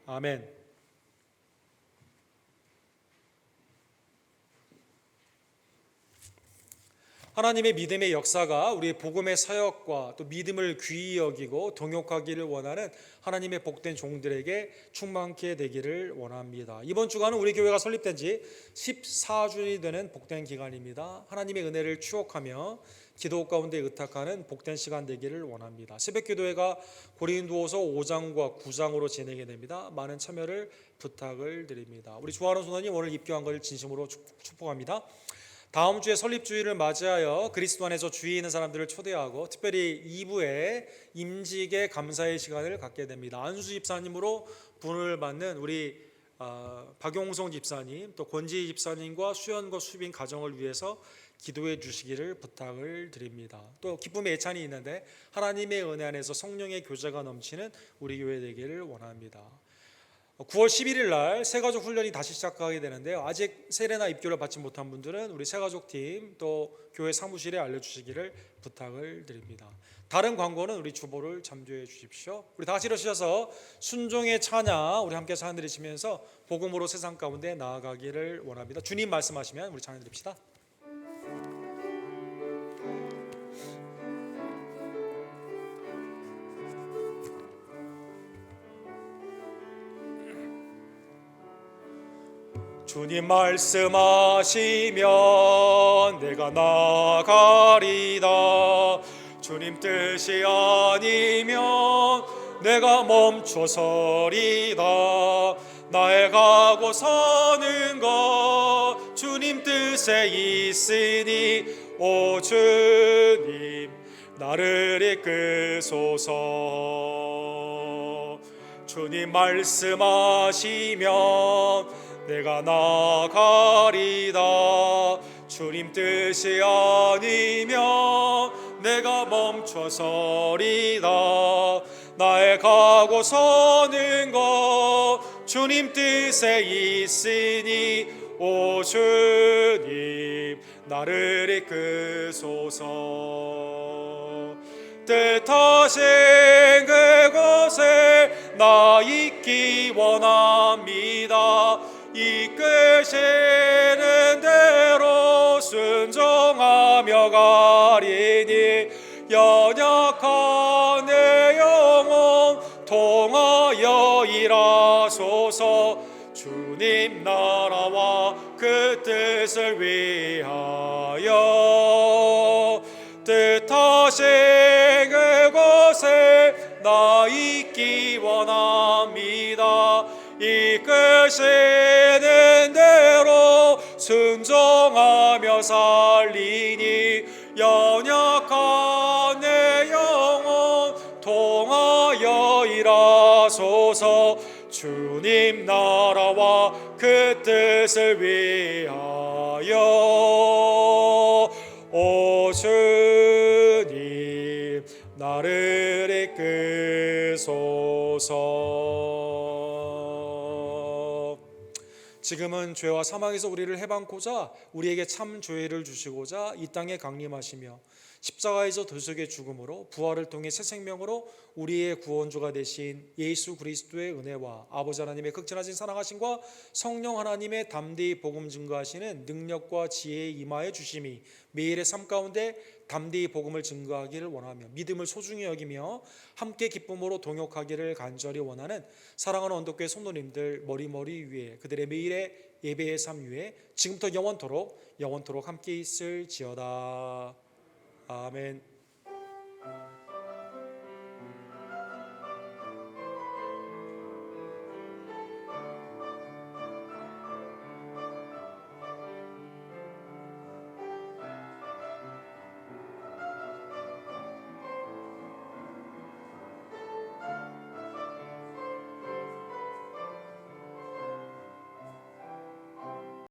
아멘. 하나님의 믿음의 역사가 우리의 복음의 사역과 또 믿음을 귀히 여기고 동역하기를 원하는 하나님의 복된 종들에게 충만케 되기를 원합니다. 이번 주간은 우리 교회가 설립된 지 14주년이 되는 복된 기간입니다. 하나님의 은혜를 추억하며 기도 가운데 의탁하는 복된 시간 되기를 원합니다. 새벽기도회가 고린도후서 5장과 9장으로 진행이 됩니다. 많은 참여를 부탁을 드립니다. 우리 조아론 선원님 오늘 입교한 것을 진심으로 축복합니다. 다음 주에 설립주일을 맞이하여 그리스도 안에서 주위에 있는 사람들을 초대하고 특별히 2부에 임직의 감사의 시간을 갖게 됩니다. 안수 집사님으로 분을 받는 우리 박용성 집사님 또 권지 집사님과 수연과 수빈 가정을 위해서 기도해 주시기를 부탁을 드립니다. 또 기쁨의 예찬이 있는데 하나님의 은혜 안에서 성령의 교제가 넘치는 우리 교회 되기를 원합니다. 9월 11일 날 새가족 훈련이 다시 시작하게 되는데요. 아직 세례나 입교를 받지 못한 분들은 우리 새가족팀 또 교회 사무실에 알려주시기를 부탁을 드립니다. 다른 광고는 우리 주보를 참조해 주십시오. 우리 다 같이 일어서셔서 순종의 찬양 우리 함께 찬양 드리시면서 복음으로 세상 가운데 나아가기를 원합니다. 주님 말씀하시면 우리 찬양 드립시다. 주님 말씀하시면 내가 나가리다. 주님 뜻이 아니면 내가 멈춰서리다. 나의 가고 사는 것 주님 뜻에 있으니 오 주님 나를 이끄소서. 주님 말씀하시면 내가 나가리다. 주님 뜻이 아니면 내가 멈춰서리다. 나의 가고 서는 것 주님 뜻에 있으니 오 주님 나를 이끄소서. 뜻하신 그곳에 나 있기 원합니다. 이끄시는 대로 순종하며 가리니 연약한 내 영혼 통하여 일하소서. 주님 나라와 그 뜻을 위하여 뜻하신 그곳에 나 있기 원합니다. 이끄시는 대로 순종하며 살리니 연약한 내 영혼 통하여 일하소서. 주님 나라와 그 뜻을 위하여 오 주님 나를 이끄소서. 지금은 죄와 사망에서 우리를 해방코자 우리에게 참 조회를 주시고자 이 땅에 강림하시며 십자가에서 도속의 죽음으로 부활을 통해 새 생명으로 우리의 구원주가 되신 예수 그리스도의 은혜와 아버지 하나님의 극진하신 사랑하심과 성령 하나님의 담대히 복음 증거하시는 능력과 지혜에 임하여 주심이 매일의 삶 가운데 담대히 복음을 증거하기를 원하며 믿음을 소중히 여기며 함께 기쁨으로 동역하기를 간절히 원하는 사랑하는 언덕교회 성도님들 머리머리 위에 그들의 매일의 예배의 삶 위에 지금부터 영원토록 함께 있을지어다. 아멘.